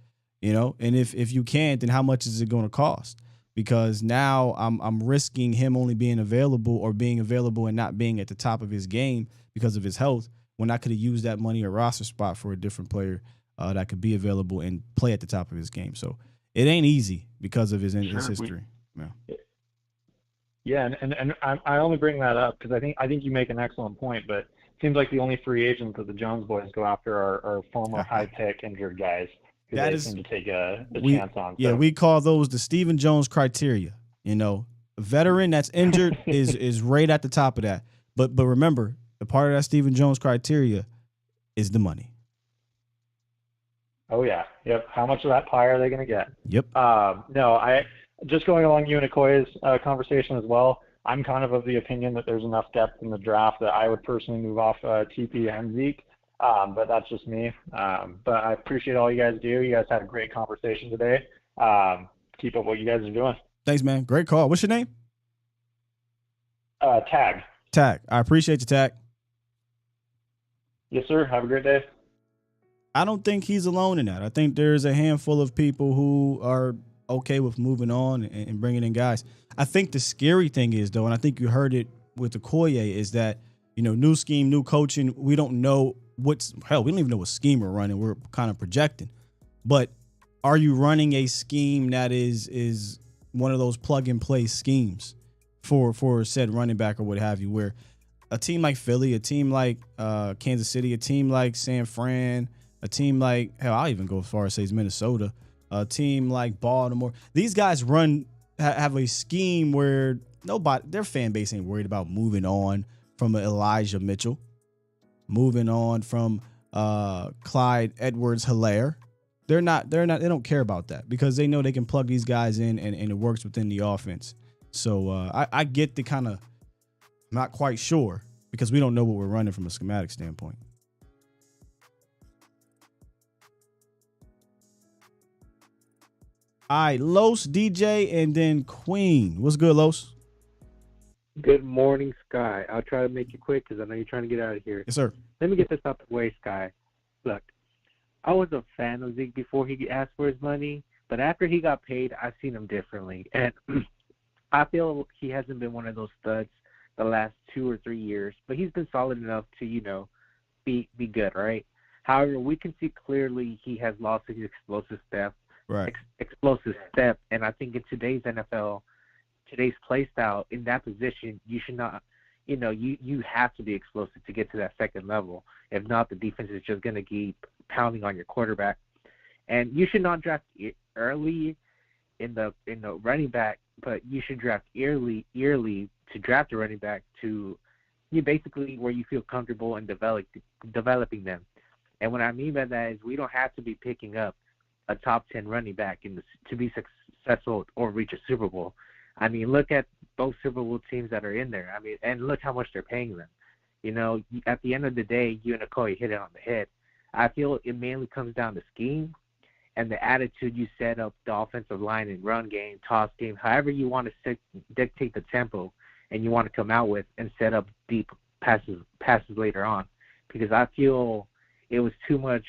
And if you can't, then how much is it going to cost? Because now I'm risking him only being available or being available and not being at the top of his game because of his health, when I could have used that money or roster spot for a different player that could be available and play at the top of his game. So it ain't easy because of his history. Yeah, and I only bring that up because I think you make an excellent point, but it seems like the only free agents that the Jones boys go after are former high-pick injured guys who they seem to take a chance on. Yeah, we call those the Stephen Jones criteria. A veteran that's injured is right at the top of that. But remember, the part of that Stephen Jones criteria is the money. Oh, yeah. Yep. How much of that pie are they going to get? Yep. Just going along you and Akoye's conversation as well, I'm kind of the opinion that there's enough depth in the draft that I would personally move off TP and Zeke. But that's just me. But I appreciate all you guys do. You guys had a great conversation today. Keep up what you guys are doing. Thanks, man. Great call. What's your name? Tag. Tag. I appreciate you, Tag. Yes, sir. Have a great day. I don't think he's alone in that. I think there's a handful of people who are okay with moving on and bringing in guys. I think the scary thing is, though, and I think you heard it with Akoye, is that, new scheme, new coaching, we don't know we don't even know what scheme we're running. We're kind of projecting. But are you running a scheme that is one of those plug-and-play schemes for said running back or what have you, where a team like Philly, a team like Kansas City, a team like San Fran, a team like, I'll even go as far as say Minnesota, a team like Baltimore, these guys run have a scheme where their fan base ain't worried about moving on from Elijah Mitchell, moving on from Clyde Edwards-Helaire. They don't care about that because they know they can plug these guys in and it works within the offense. So I get the kind of not quite sure because we don't know what we're running from a schematic standpoint. All right, Los, DJ, and then Queen. What's good, Los? Good morning, Sky. I'll try to make it quick because I know you're trying to get out of here. Yes, sir. Let me get this out the way, Sky. Look, I was a fan of Zeke before he asked for his money, but after he got paid, I've seen him differently. And I feel he hasn't been one of those studs the last 2 or 3 years, but he's been solid enough to, be good, right? However, we can see clearly he has lost his explosive step. Right. Explosive step. And I think in today's NFL, today's play style, in that position, you should not, you have to be explosive to get to that second level. If not, the defense is just going to keep pounding on your quarterback. And you should not draft early in the running back, but you should draft early to draft a running back to you basically where you feel comfortable in developing them. And what I mean by that is we don't have to be picking up a top 10 running back to be successful or reach a Super Bowl. I mean, look at both Super Bowl teams that are in there. I mean, and look how much they're paying them. At the end of the day, you and Akoye hit it on the head. I feel it mainly comes down to scheme and the attitude you set up the offensive line and run game, toss game, however you want to dictate the tempo and you want to come out with and set up deep passes later on. Because I feel it was too much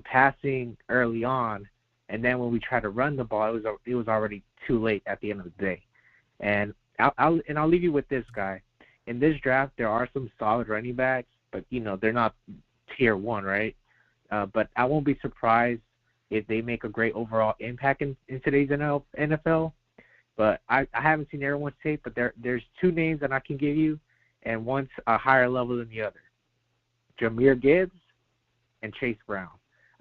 passing early on, and then when we try to run the ball, it was already too late at the end of the day. And I'll leave you with this, guy. In this draft, there are some solid running backs, but they're not tier 1, right? But I won't be surprised if they make a great overall impact in today's NFL. But I haven't seen everyone's tape, but there's 2 names that I can give you, and one's a higher level than the other. Jahmyr Gibbs and Chase Brown.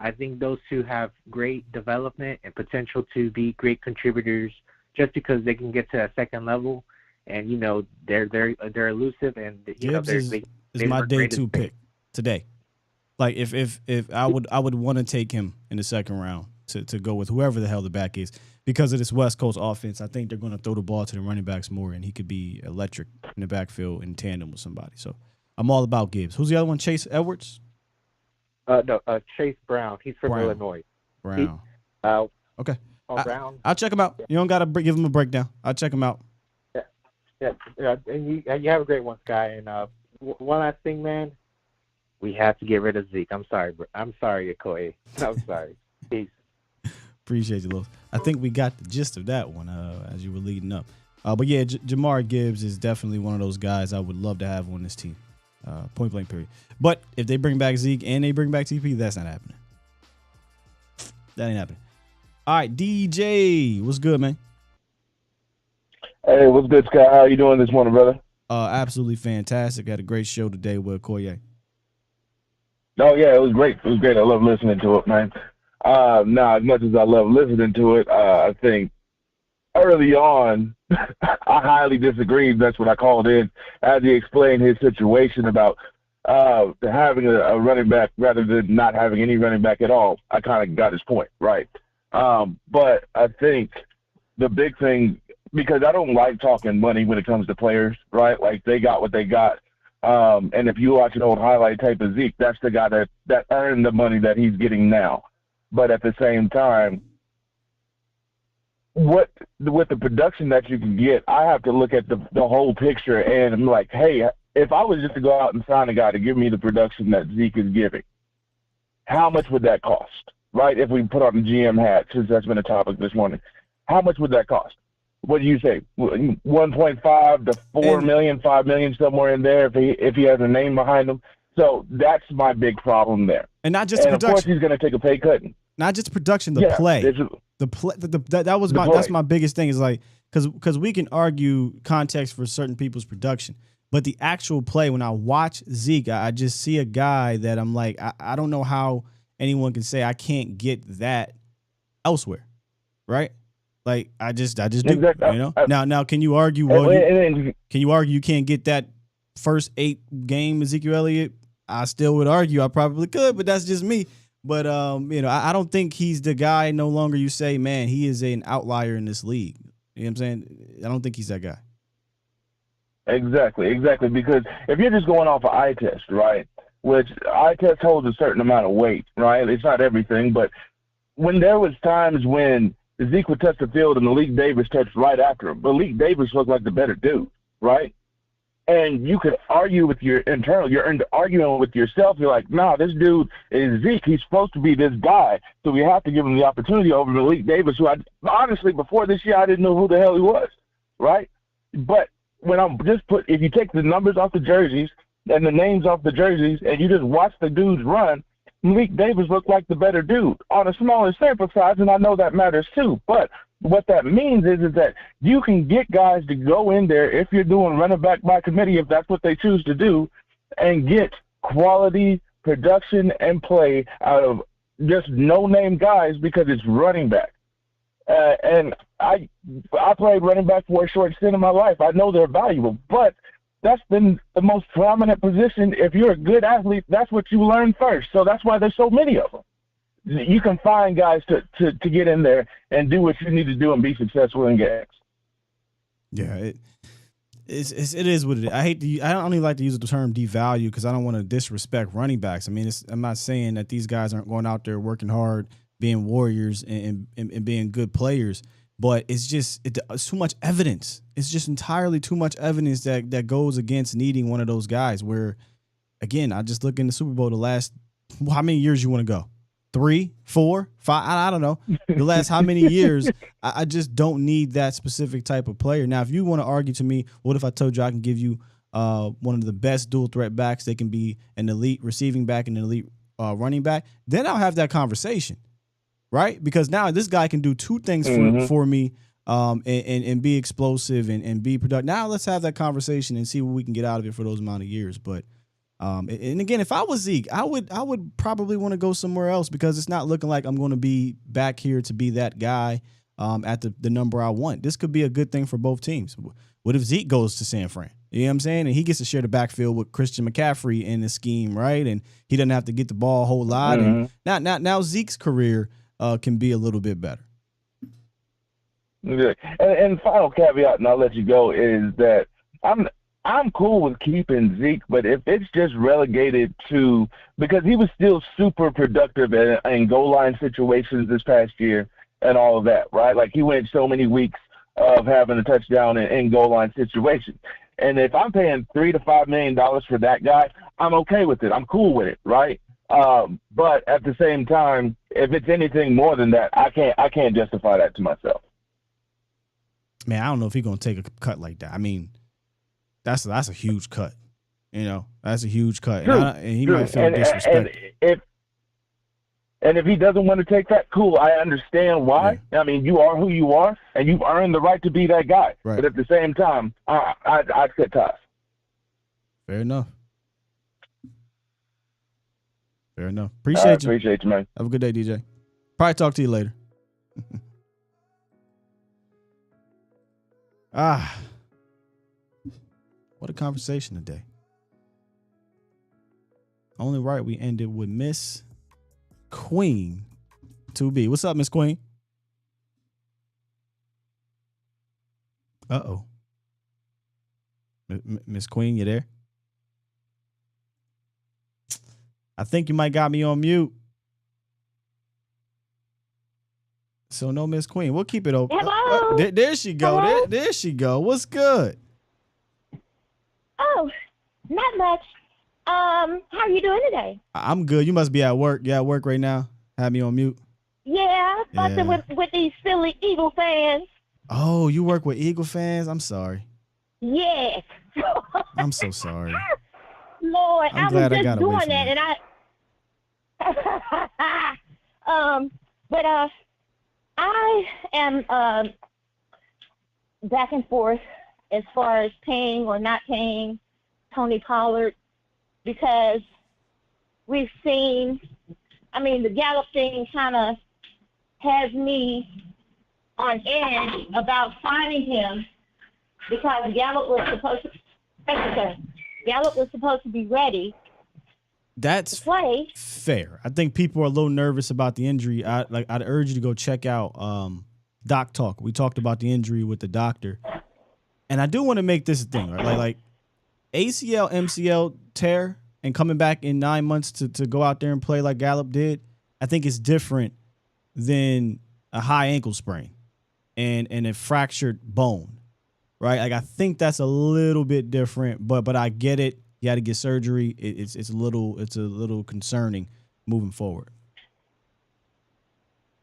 I think those 2 have great development and potential to be great contributors just because they can get to a second level, and they're elusive and Gibbs is my day 2 pick today. Like if I would want to take him in the second round to go with whoever the hell the back is because of this West Coast offense. I think they're going to throw the ball to the running backs more, and he could be electric in the backfield in tandem with somebody. So I'm all about Gibbs. Who's the other one? Chase Edwards? No, Chase Brown. He's from Illinois. Brown. Okay. Brown. I'll check him out. You don't got to give him a breakdown. I'll check him out. Yeah. And you have a great one, Sky. And one last thing, man. We have to get rid of Zeke. I'm sorry, Akoye. I'm sorry. Peace. Appreciate you, Lil. I think we got the gist of that one as you were leading up. But yeah, Jahmyr Gibbs is definitely one of those guys I would love to have on this team. Point blank period. But if they bring back Zeke and they bring back TP, that's not happening. That ain't happening. All right, DJ, what's good, man? Hey, what's good, Scott? How you doing this morning, brother? Absolutely fantastic. Had a great show today with Akoye. Oh yeah, it was great. It was great. I love listening to it, man. Now, as much as I love listening to it, I think early on, I highly disagreed. That's what I called in as he explained his situation about having a running back rather than not having any running back at all. I kind of got his point, right? But I think the big thing, because I don't like talking money when it comes to players, right? Like they got what they got. And if you watch an old highlight tape of Zeke, that's the guy that earned the money that he's getting now. But at the same time, with the production that you can get, I have to look at the whole picture, and I'm like, hey, if I was just to go out and sign a guy to give me the production that Zeke is giving, how much would that cost, right? If we put on the GM hat, since that's been a topic this morning, how much would that cost? What do you say? 1.5 to 4 million, 5 million, somewhere in there if he has a name behind him. So that's my big problem there. And not just the production. Of course, he's going to take a pay cut. Not just production, the play. The play. That's my biggest thing. Is like because we can argue context for certain people's production, but the actual play. When I watch Zeke, I just see a guy that I'm like, I don't know how anyone can say I can't get that elsewhere, right? Like I just do. Exactly. You know. Now, can you argue? Can you argue you can't get that first 8 game Ezekiel Elliott? I still would argue I probably could, but that's just me. But I don't think he's the guy no longer. You say, man, he is an outlier in this league. You know what I'm saying? I don't think he's that guy. Exactly. Because if you're just going off of eye test, right, which eye test holds a certain amount of weight, right? It's not everything, but when there was times when Zeke would touch the field and Malik Davis touched right after him, Malik Davis looked like the better dude, right? And you could argue with you're arguing with yourself. You're like, nah, this dude is Zeke. He's supposed to be this guy, so we have to give him the opportunity over Malik Davis, who honestly, before this year, I didn't know who the hell he was, right? But when if you take the numbers off the jerseys and the names off the jerseys and you just watch the dudes run, Malik Davis looked like the better dude on a smaller sample size, and I know that matters too. But what that means is that you can get guys to go in there if you're doing running back by committee, if that's what they choose to do, and get quality production and play out of just no-name guys because it's running back. And I played running back for a short stint in my life. I know they're valuable, but that's been the most prominent position. If you're a good athlete, that's what you learn first. So that's why there's so many of them. You can find guys to get in there and do what you need to do and be successful in games. Yeah, it is what it is. I don't even like to use the term devalue because I don't want to disrespect running backs. I mean, I'm not saying that these guys aren't going out there working hard, being warriors and being good players, but it's too much evidence. It's just entirely too much evidence that goes against needing one of those guys where, again, I just look in the Super Bowl the last, how many years you want to go? 3, 4, 5, I don't know. The last how many years, I just don't need that specific type of player. Now, if you want to argue to me, what if I told you I can give you one of the best dual threat backs? They can be an elite receiving back and an elite running back. Then I'll have that conversation, right? Because now this guy can do 2 things for me and be explosive and be productive. Now let's have that conversation and see what we can get out of it for those amount of years. But and again, if I was Zeke, I would probably want to go somewhere else because it's not looking like I'm going to be back here to be that guy at the number I want. This could be a good thing for both teams. What if Zeke goes to San Fran? You know what I'm saying? And he gets to share the backfield with Christian McCaffrey in the scheme, right? And he doesn't have to get the ball a whole lot. And now Zeke's career can be a little bit better. Yeah. And final caveat, and I'll let you go, is that I'm cool with keeping Zeke, but if it's just relegated to – because he was still super productive in goal line situations this past year and all of that, right? Like he went so many weeks of having a touchdown in goal line situations. And if I'm paying $3 to $5 million for that guy, I'm okay with it. I'm cool with it, right? But at the same time, if it's anything more than that, I can't justify that to myself. Man, I don't know if he's going to take a cut like that. I mean – That's a huge cut, That's a huge cut, and he might feel disrespected. And if he doesn't want to take that, cool. I understand why. Yeah. I mean, you are who you are, and you've earned the right to be that guy. Right. But at the same time, I'd cut ties. Fair enough. Appreciate you. Appreciate you, man. Have a good day, DJ. Probably talk to you later. What a conversation today. Only right we ended with Miss Queen 2B. What's up, Miss Queen? Uh-oh. Miss Queen, you there? I think you might got me on mute. So no Miss Queen. We'll keep it open. Hello? There she go. Hello? There she go. What's good? Oh, not much. How are you doing today? I'm good. You must be at work. You at work right now? Have me on mute? Yeah, fussing with these silly Eagle fans. Oh, you work with Eagle fans? I'm sorry. Yes. I'm so sorry. Lord, I'm glad I got away doing from that, and I am back and forth as far as paying or not paying Tony Pollard, because we've seen, the Gallup thing kind of has me on edge about signing him because Gallup was supposed to be ready That's to play. fair. I think people are a little nervous about the injury. I'd urge you to go check out Doc Talk. We talked about the injury with the doctor. And I do want to make this a thing, right? Like ACL, MCL tear and coming back in 9 months to go out there and play like Gallup did, I think it's different than a high ankle sprain and a fractured bone, right? Like I think that's a little bit different, but I get it. You got to get surgery. It's a little concerning moving forward.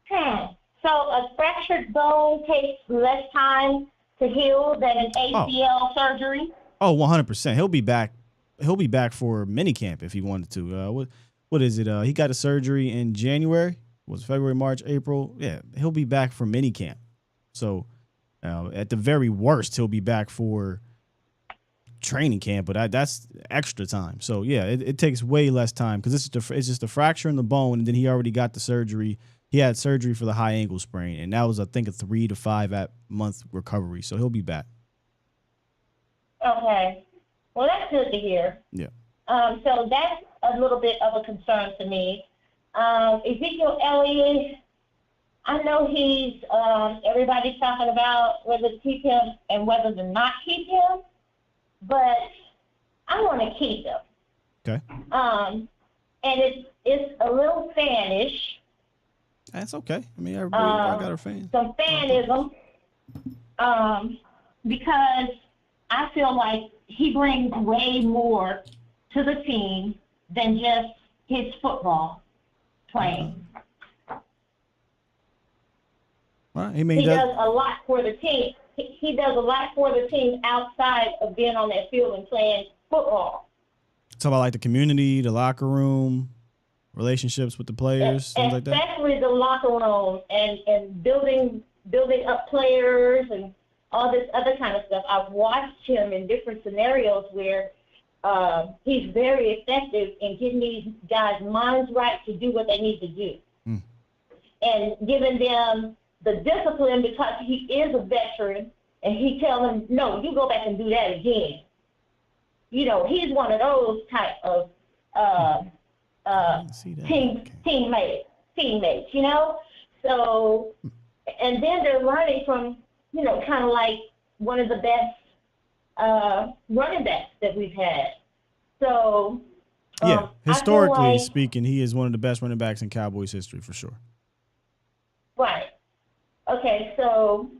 So a fractured bone takes less time to heal than an ACL surgery? Oh, 100%. He'll be back. He'll be back for minicamp if he wanted to. What is it? He got a surgery in January. Was February, March, April? Yeah, he'll be back for minicamp. So at the very worst, he'll be back for training camp, but that's extra time. So yeah, it takes way less time because it's just a fracture in the bone, and then he already got the surgery. He had surgery for the high ankle sprain, and that was I think a 3 to 5 month recovery. So he'll be back. Okay, well that's good to hear. Yeah. So that's a little bit of a concern to me. Ezekiel Elliott, I know he's everybody's talking about whether to keep him and whether to not keep him. But I want to keep them. Okay. And it's a little fanish. That's okay. I mean, everybody got her fans. Some fanism. Because I feel like he brings way more to the team than just his football playing. Well, he does a lot for the team. He does a lot for the team outside of being on that field and playing football. Talk about like the community, the locker room, relationships with the players, things like that. Especially the locker room and building up players and all this other kind of stuff. I've watched him in different scenarios where he's very effective in getting these guys' minds right to do what they need to do. And giving them the discipline because he is a veteran, and he tells them, no, you go back and do that again. You know, he's one of those type of teammates, you know? So, and then they're learning from, you know, kind of like one of the best running backs that we've had. So, yeah, historically speaking, he is one of the best running backs in Cowboys history for sure. Right. Okay, so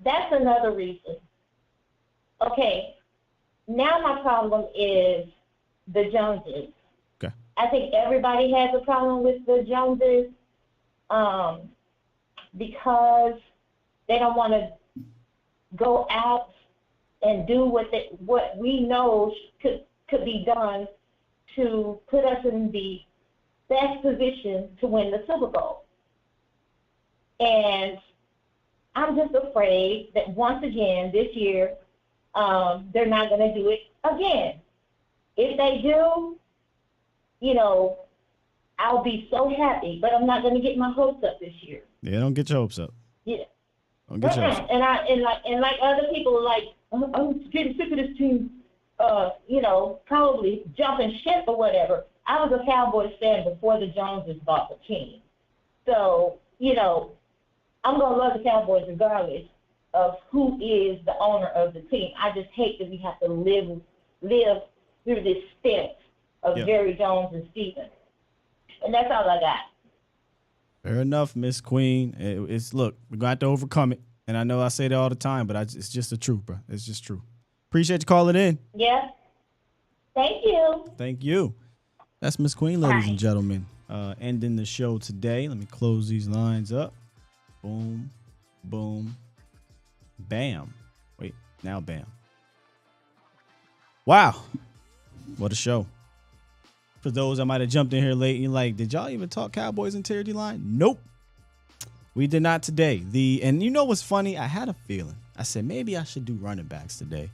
that's another reason. Okay, now my problem is the Joneses. Okay. I think everybody has a problem with the Joneses because they don't want to go out and do what we know could be done to put us in the best position to win the Super Bowl. And I'm just afraid that once again this year, they're not going to do it again. If they do, you know, I'll be so happy, but I'm not going to get my hopes up this year. Yeah, don't get your hopes up. Yeah. Don't get your hopes up. And like other people are like, I'm getting sick of this team, you know, probably jumping ship or whatever. I was a Cowboys fan before the Joneses bought the team. So, you know, I'm going to love the Cowboys regardless of who is the owner of the team. I just hate that we have to live through this stint of Jerry Jones and Stephen. And that's all I got. Fair enough, Miss Queen. Look, we're going to have to overcome it. And I know I say that all the time, but it's just the truth, bro. It's just true. Appreciate you calling in. Yeah. Thank you. Thank you. That's Miss Queen, ladies and gentlemen. Ending the show today. Let me close these lines up. Boom, boom, bam. Wait, now bam. Wow. What a show. For those that might have jumped in here late and you're like, did y'all even talk Cowboys interior D-line? Nope. We did not today. And you know what's funny? I had a feeling. I said, maybe I should do running backs today.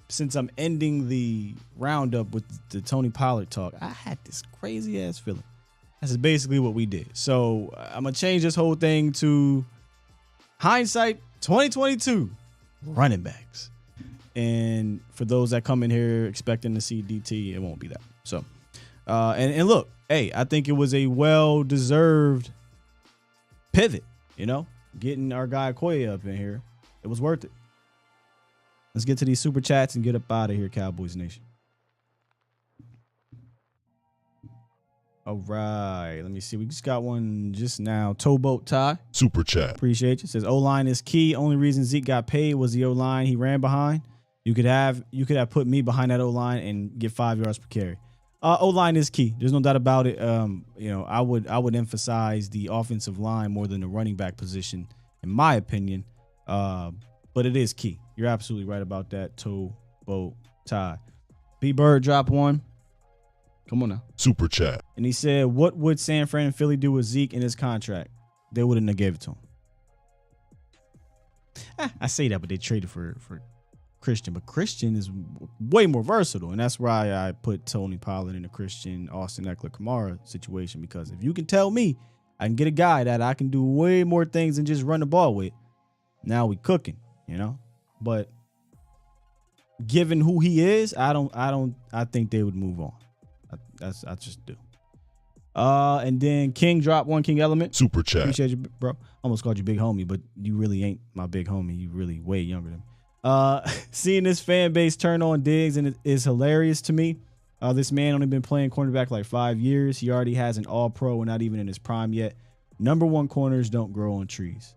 Since I'm ending the roundup with the Tony Pollard talk, I had this crazy ass feeling. This is basically what we did. So I'm going to change this whole thing to Hindsight 2022 running backs. And for those that come in here expecting to see DT, it won't be that. So, and look, hey, I think it was a well-deserved pivot, getting our guy Akoye up in here. It was worth it. Let's get to these super chats and get up out of here, Cowboys Nation. All right, let me see. We just got one just now. Towboat Ty. Super chat. Appreciate you. Says O-line is key. Only reason Zeke got paid was the O-line he ran behind. You could have put me behind that O-line and get 5 yards per carry. O-line is key. There's no doubt about it. I would emphasize the offensive line more than the running back position, in my opinion. But it is key. You're absolutely right about that. Towboat Ty. B-Bird drop one. Come on now. Super chat. And he said, what would San Fran and Philly do with Zeke in his contract? They wouldn't have gave it to him. I say that, but they traded for Christian. But Christian is way more versatile. And that's why I put Tony Pollard in the Christian, Austin Eckler, Kamara situation. Because if you can tell me I can get a guy that I can do way more things than just run the ball with, now we cooking, But given who he is, I think they would move on. I just do. And then King dropped one. King Element. Super chat. Appreciate you, bro. Almost called you big homie, but you really ain't my big homie. You really way younger than me. Seeing this fan base turn on Diggs and it is hilarious to me. This man only been playing cornerback like 5 years. He already has an all-pro and not even in his prime yet. Number one corners don't grow on trees.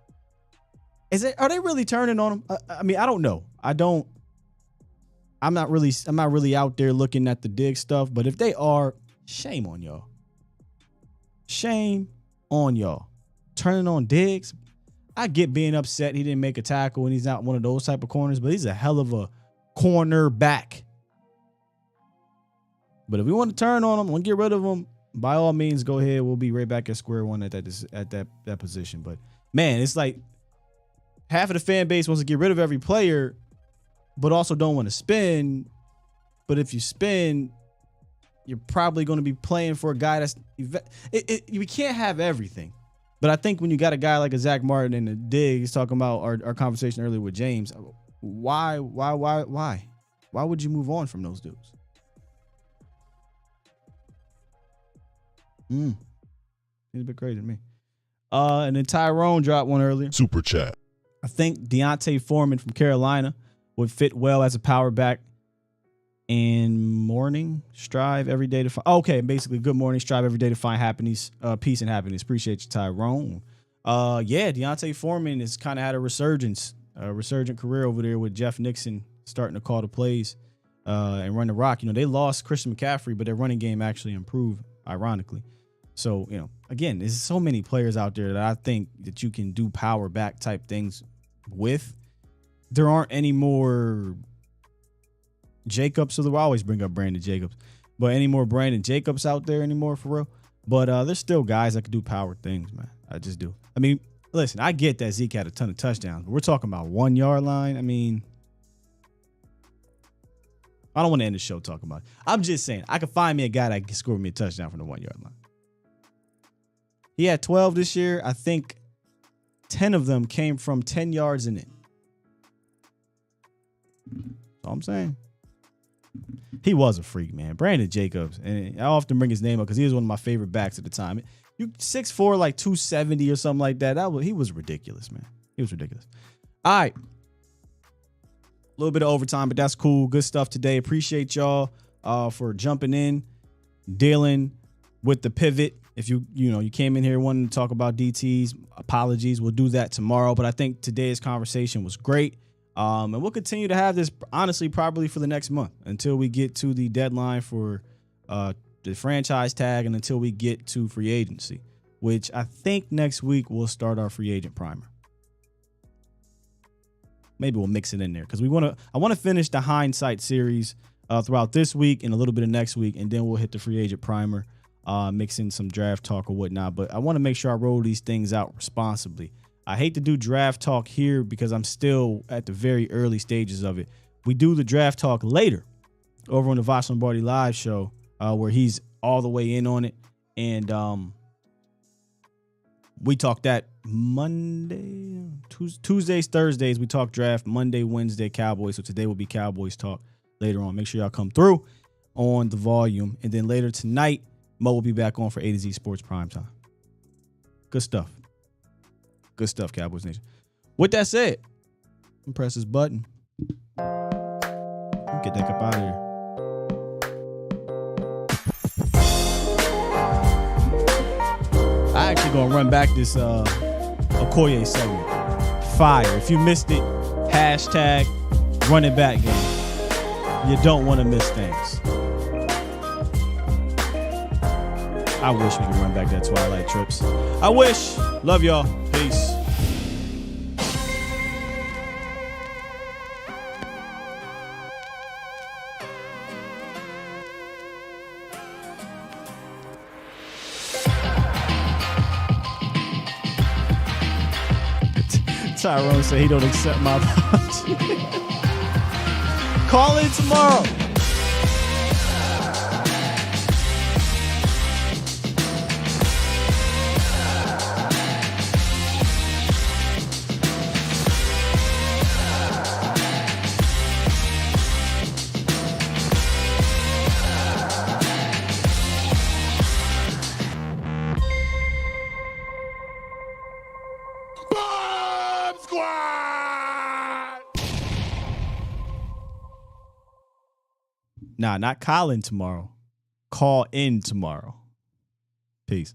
Are they really turning on him? I mean, I don't know. I'm not really out there looking at the Diggs stuff, but if they are, shame on y'all. Shame on y'all. Turning on Diggs. I get being upset he didn't make a tackle and he's not one of those type of corners, but he's a hell of a cornerback. But if we want to turn on him, want to get rid of him, by all means, go ahead. We'll be right back at square one at that position. But man, it's like half of the fan base wants to get rid of every player, but also don't want to spend. But if you spend, you're probably going to be playing for a guy that's we can't have everything. But I think when you got a guy like a Zach Martin and a Diggs talking about our conversation earlier with James, why would you move on from those dudes? He's a bit crazy to me. And then Tyrone dropped one earlier. Super chat. I think Deontay Foreman from Carolina would fit well as a power back. And morning strive every day to find. Okay, basically, good morning, strive every day to find happiness, peace and happiness. Appreciate you, Tyrone. Deontay Foreman has kind of had a resurgent career over there with Jeff Nixon starting to call the plays and run the rock. They lost Christian McCaffrey, but their running game actually improved, ironically. So, again, there's so many players out there that I think that you can do power back type things with. There aren't any more Jacobs, so I always bring up Brandon Jacobs, but any more Brandon Jacobs out there anymore for real? But there's still guys that can do power things, man. I just do. I mean, listen, I get that Zeke had a ton of touchdowns, but we're talking about 1 yard line. I mean, I don't want to end the show talking about it. I'm just saying, I could find me a guy that can score me a touchdown from the 1 yard line. He had 12 this year. I think 10 of them came from 10 yards and in. That's all I'm saying. He was a freak, man. Brandon Jacobs. And I often bring his name up because he was one of my favorite backs at the time. You 6'4", like 270 or something like that. He was ridiculous, man. He was ridiculous. All right. A little bit of overtime, but that's cool. Good stuff today. Appreciate y'all for jumping in, dealing with the pivot. If you came in here wanting to talk about DTs, apologies. We'll do that tomorrow. But I think today's conversation was great. And we'll continue to have this, honestly, probably for the next month until we get to the deadline for the franchise tag and until we get to free agency, which I think next week we'll start our free agent primer. Maybe we'll mix it in there because I want to finish the hindsight series throughout this week and a little bit of next week, and then we'll hit the free agent primer, mix in some draft talk or whatnot. But I want to make sure I roll these things out responsibly. I hate to do draft talk here because I'm still at the very early stages of it. We do the draft talk later over on the Vosh Lombardi live show where he's all the way in on it. And We talk that Monday, Tuesdays, Thursdays. We talk draft Monday, Wednesday, Cowboys. So today will be Cowboys talk later on. Make sure y'all come through on the volume. And then later tonight, Mo will be back on for A to Z Sports Primetime. Good stuff. Good stuff, Cowboys Nation. With that said, press this button. Get that up out of here. I actually gonna run back this Akoye segment. Fire. If you missed it, hashtag run it back game. You don't want to miss things. I wish we could run back that Twilight Trips. I wish. Love y'all. Peace. Tyrone said he don't accept my apology. Call in tomorrow. Nah, not call in tomorrow. Call in tomorrow. Peace.